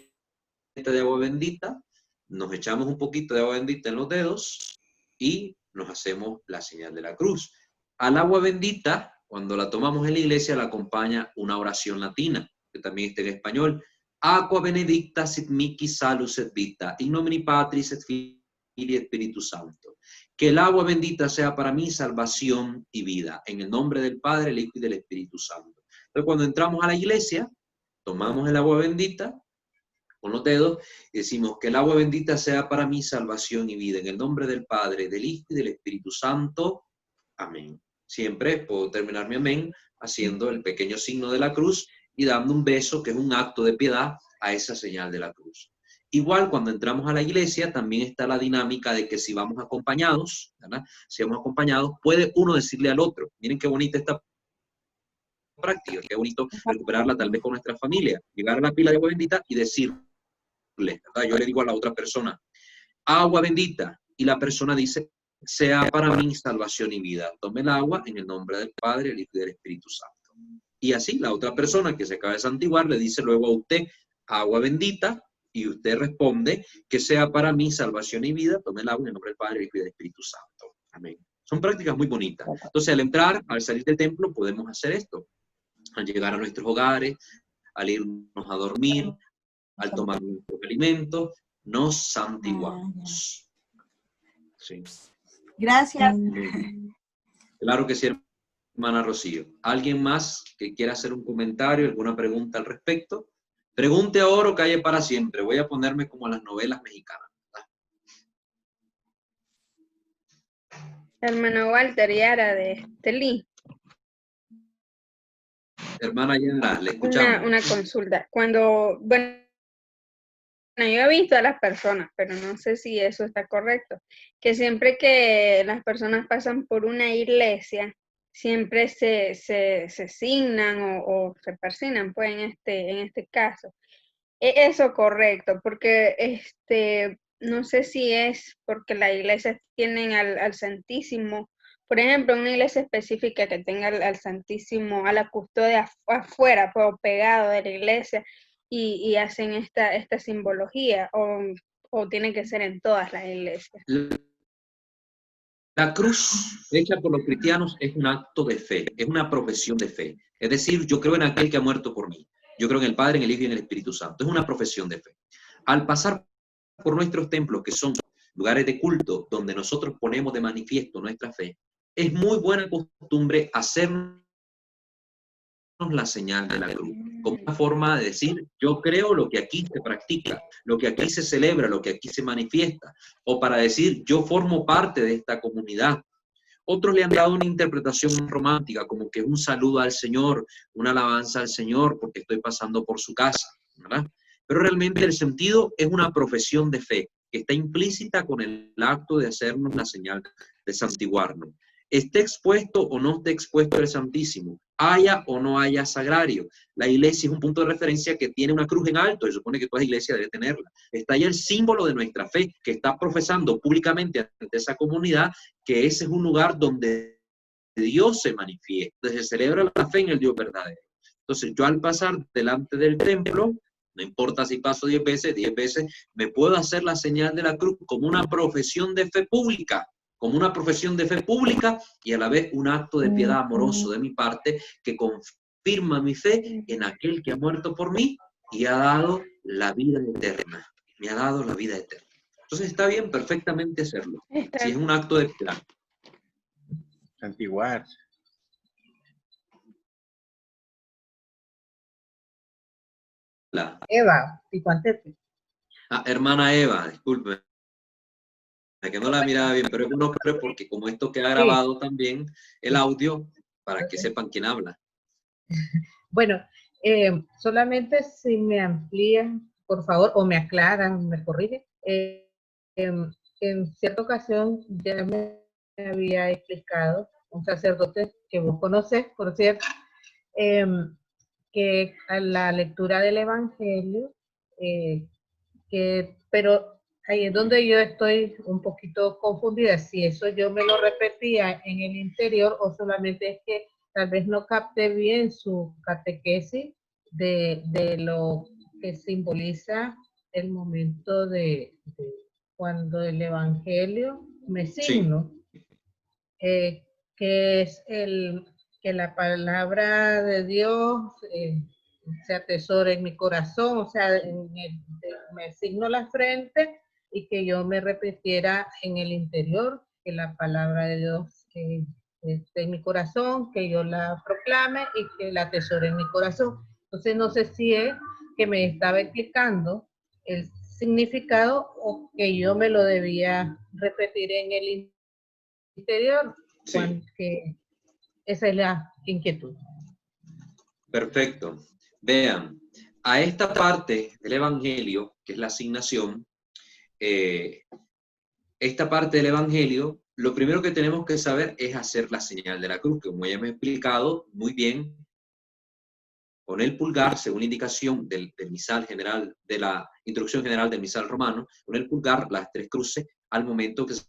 de agua bendita, nos echamos un poquito de agua bendita en los dedos y nos hacemos la señal de la cruz. Al agua bendita, cuando la tomamos en la iglesia, la acompaña una oración latina, que también está en español. Aqua benedicta sit mihi salus et vita, in nomine Patris et Filii et Spiritus Sancto. Que el agua bendita sea para mí salvación y vida, en el nombre del Padre, el Hijo y del Espíritu Santo. Entonces, cuando entramos a la iglesia, tomamos el agua bendita con los dedos y decimos que el agua bendita sea para mí salvación y vida, en el nombre del Padre, del Hijo y del Espíritu Santo. Amén. Siempre puedo terminar mi amén haciendo el pequeño signo de la cruz y dando un beso, que es un acto de piedad a esa señal de la cruz. Igual, cuando entramos a la iglesia, también está la dinámica de que si vamos acompañados, ¿verdad? Si vamos acompañados, puede uno decirle al otro, miren qué bonita esta práctica, qué bonito recuperarla tal vez con nuestra familia, llegar a la pila de agua bendita y decirle, ¿verdad? Yo le digo a la otra persona, agua bendita, y la persona dice, sea para mí salvación y vida. Tome el agua en el nombre del Padre, el Hijo y del Espíritu Santo. Y así la otra persona que se acaba de santiguar le dice luego a usted, agua bendita, y usted responde, que sea para mí salvación y vida. Tome el agua en el nombre del Padre, el Hijo y del Espíritu Santo. Amén. Son prácticas muy bonitas. Entonces, al entrar, al salir del templo, podemos hacer esto. Al llegar a nuestros hogares, al irnos a dormir, al tomar nuestros alimentos, nos santiguamos. Sí. Gracias. Claro que sí, hermana Rocío. ¿Alguien más que quiera hacer un comentario, alguna pregunta al respecto? Pregunte ahora o calle para siempre. Voy a ponerme como a las novelas mexicanas, ¿verdad? Hermano Walter Yara de Estelí. Hermana Yara, le escuchamos. Una consulta. Bueno, yo he visto a las personas, pero no sé si eso está correcto, que siempre que las personas pasan por una iglesia, siempre se signan o se persignan, pues en este caso. ¿Es eso correcto? Porque no sé si es porque las iglesias tienen al Santísimo, por ejemplo, una iglesia específica que tenga al Santísimo, a la custodia afuera, pues, pegado de la iglesia, y hacen esta simbología, o tiene que ser en todas las iglesias. La cruz hecha por los cristianos es un acto de fe, es una profesión de fe. Es decir, yo creo en aquel que ha muerto por mí. Yo creo en el Padre, en el Hijo y en el Espíritu Santo. Es una profesión de fe. Al pasar por nuestros templos, que son lugares de culto donde nosotros ponemos de manifiesto nuestra fe, es muy buena costumbre hacernos la señal de la cruz, como una forma de decir, yo creo lo que aquí se practica, lo que aquí se celebra, lo que aquí se manifiesta, o para decir, yo formo parte de esta comunidad. Otros le han dado una interpretación romántica, como que un saludo al Señor, una alabanza al Señor, porque estoy pasando por su casa, ¿verdad? Pero realmente el sentido es una profesión de fe, que está implícita con el acto de hacernos la señal de santiguarnos. Esté expuesto o no esté expuesto el Santísimo, haya o no haya sagrario. La iglesia es un punto de referencia que tiene una cruz en alto, se supone que toda iglesia debe tenerla. Está ahí el símbolo de nuestra fe, que está profesando públicamente ante esa comunidad, que ese es un lugar donde Dios se manifiesta, donde se celebra la fe en el Dios verdadero. Entonces, yo al pasar delante del templo, no importa si paso 10 veces, me puedo hacer la señal de la cruz como una profesión de fe pública, y a la vez un acto de piedad amoroso de mi parte que confirma mi fe en aquel que ha muerto por mí y ha dado la vida eterna. Me ha dado la vida eterna. Entonces está bien perfectamente hacerlo. Si es un acto de piedad. Santiguar. Eva, y conteste. Hermana Eva, disculpe, que no la miraba bien, pero es un nombre porque como esto queda grabado también, el audio, para que sepan quién habla. Bueno, solamente si me amplían, por favor, o me aclaran, me corrigen. En cierta ocasión ya me había explicado un sacerdote que vos conocés, por cierto, que a la lectura del Evangelio, pero ahí es donde yo estoy un poquito confundida, si eso yo me lo repetía en el interior o solamente es que tal vez no capté bien su catequesis de lo que simboliza el momento de cuando el Evangelio me Sí, signo, que es que la palabra de Dios se atesora en mi corazón, o sea, me signo la frente y que yo me repitiera en el interior que la palabra de Dios esté en mi corazón, que yo la proclame y que la atesore en mi corazón. Entonces no sé si es que me estaba explicando el significado o que yo me lo debía repetir en el interior, sí, que esa es la inquietud. perfecto. Vean, a esta parte del Evangelio, que es la asignación, eh, esta parte del Evangelio, lo primero que tenemos que saber es hacer la señal de la cruz, que como ya me he explicado muy bien, con el pulgar, según la indicación del misal general, de la introducción general del misal romano, con el pulgar las tres cruces al momento que se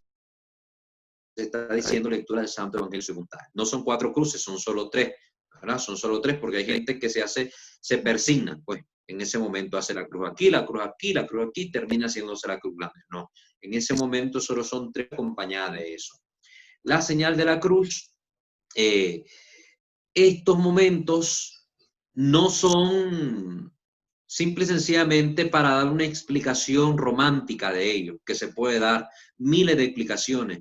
está diciendo lectura del Santo Evangelio simultáneo. No son 4 cruces, son solo 3, ¿verdad? Son solo 3 porque hay gente que se persigna, pues en ese momento hace la cruz aquí, la cruz aquí, la cruz aquí, termina haciéndose la cruz grande. No, en ese momento solo son 3 acompañadas de eso. La señal de la cruz, estos momentos no son simple y sencillamente para dar una explicación romántica de ello, que se puede dar miles de explicaciones.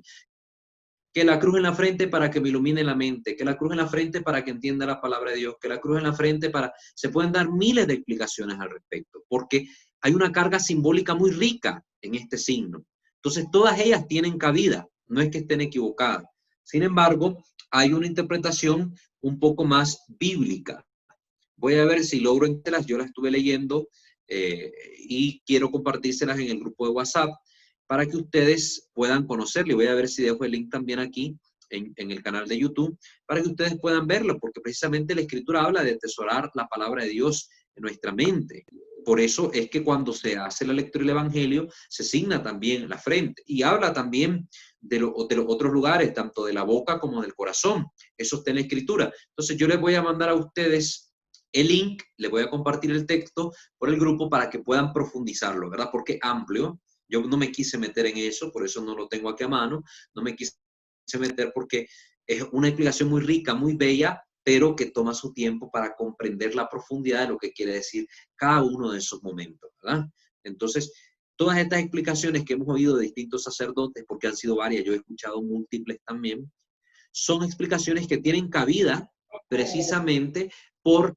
Que la cruz en la frente para que me ilumine la mente, que la cruz en la frente para que entienda la palabra de Dios, que la cruz en la frente para... Se pueden dar miles de explicaciones al respecto, porque hay una carga simbólica muy rica en este signo. Entonces, todas ellas tienen cabida, no es que estén equivocadas. Sin embargo, hay una interpretación un poco más bíblica. Voy a ver si logro entenderlas, yo las estuve leyendo y quiero compartírselas en el grupo de WhatsApp para que ustedes puedan conocerlo. Y voy a ver si dejo el link también aquí en el canal de YouTube para que ustedes puedan verlo, porque precisamente la Escritura habla de atesorar la palabra de Dios en nuestra mente. Por eso es que cuando se hace la lectura del Evangelio, se signa también la frente y habla también de los otros lugares, tanto de la boca como del corazón. Eso está en la Escritura. Entonces yo les voy a mandar a ustedes el link, les voy a compartir el texto por el grupo para que puedan profundizarlo, ¿verdad? Porque es amplio. Yo no me quise meter en eso, por eso no lo tengo aquí a mano. No me quise meter porque es una explicación muy rica, muy bella, pero que toma su tiempo para comprender la profundidad de lo que quiere decir cada uno de esos momentos, ¿verdad? Entonces, todas estas explicaciones que hemos oído de distintos sacerdotes, porque han sido varias, yo he escuchado múltiples también, son explicaciones que tienen cabida precisamente por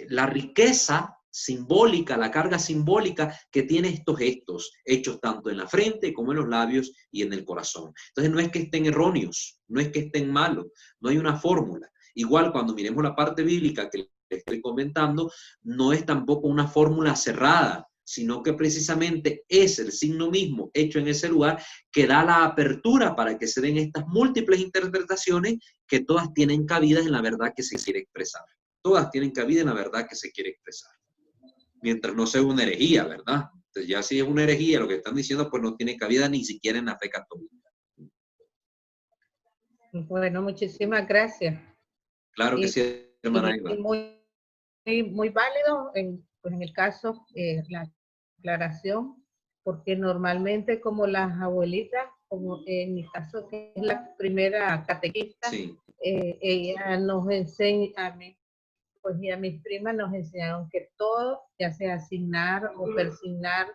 la riqueza simbólica, la carga simbólica que tiene estos gestos, hechos tanto en la frente como en los labios y en el corazón. Entonces no es que estén erróneos, no es que estén malos, no hay una fórmula. Igual cuando miremos la parte bíblica que les estoy comentando, no es tampoco una fórmula cerrada, sino que precisamente es el signo mismo hecho en ese lugar que da la apertura para que se den estas múltiples interpretaciones que todas tienen cabida en la verdad que se quiere expresar. Todas tienen cabida en la verdad que se quiere expresar. Mientras no sea una herejía, ¿verdad? Entonces ya si es una herejía, lo que están diciendo, pues no tiene cabida ni siquiera en la fe católica. Bueno, muchísimas gracias. Claro que sí, hermana Eva. Muy válido pues en el caso, la aclaración, porque normalmente como las abuelitas, como en mi caso que es la primera catequista, sí. Ella nos enseña, a mí pues y a mis primas nos enseñaron que todo, ya sea asignar o persignar,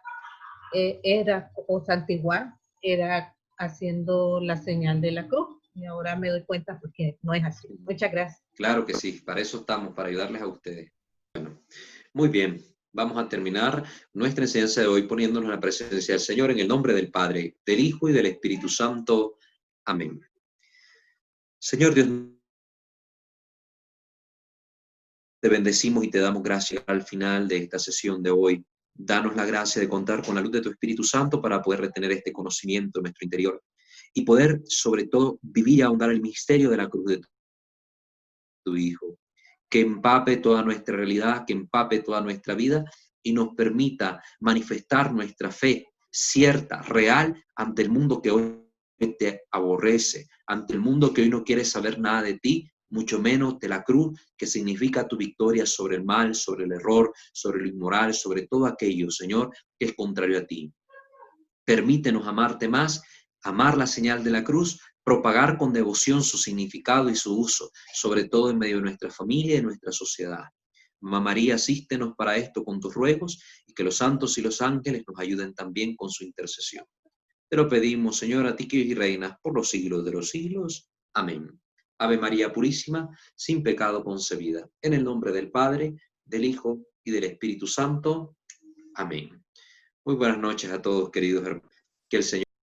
era, o santiguar, era haciendo la señal de la cruz. Y ahora me doy cuenta porque no es así. Muchas gracias. Claro que sí, para eso estamos, para ayudarles a ustedes. Bueno, muy bien, vamos a terminar nuestra enseñanza de hoy poniéndonos en la presencia del Señor en el nombre del Padre, del Hijo y del Espíritu Santo. Amén. Señor Dios Te bendecimos y te damos gracias al final de esta sesión de hoy. Danos la gracia de contar con la luz de tu Espíritu Santo para poder retener este conocimiento en nuestro interior y poder, sobre todo, vivir y ahondar el misterio de la cruz de tu Hijo, que empape toda nuestra realidad, que empape toda nuestra vida y nos permita manifestar nuestra fe cierta, real, ante el mundo que hoy te aborrece, ante el mundo que hoy no quiere saber nada de ti, mucho menos de la cruz, que significa tu victoria sobre el mal, sobre el error, sobre lo inmoral, sobre todo aquello, Señor, que es contrario a ti. Permítenos amarte más, amar la señal de la cruz, propagar con devoción su significado y su uso, sobre todo en medio de nuestra familia y nuestra sociedad. Mamá María, asístenos para esto con tus ruegos y que los santos y los ángeles nos ayuden también con su intercesión. Te lo pedimos, Señor, a ti que vives y reinas por los siglos de los siglos. Amén. Ave María Purísima, sin pecado concebida. En el nombre del Padre, del Hijo y del Espíritu Santo. Amén. Muy buenas noches a todos, queridos hermanos. Que el Señor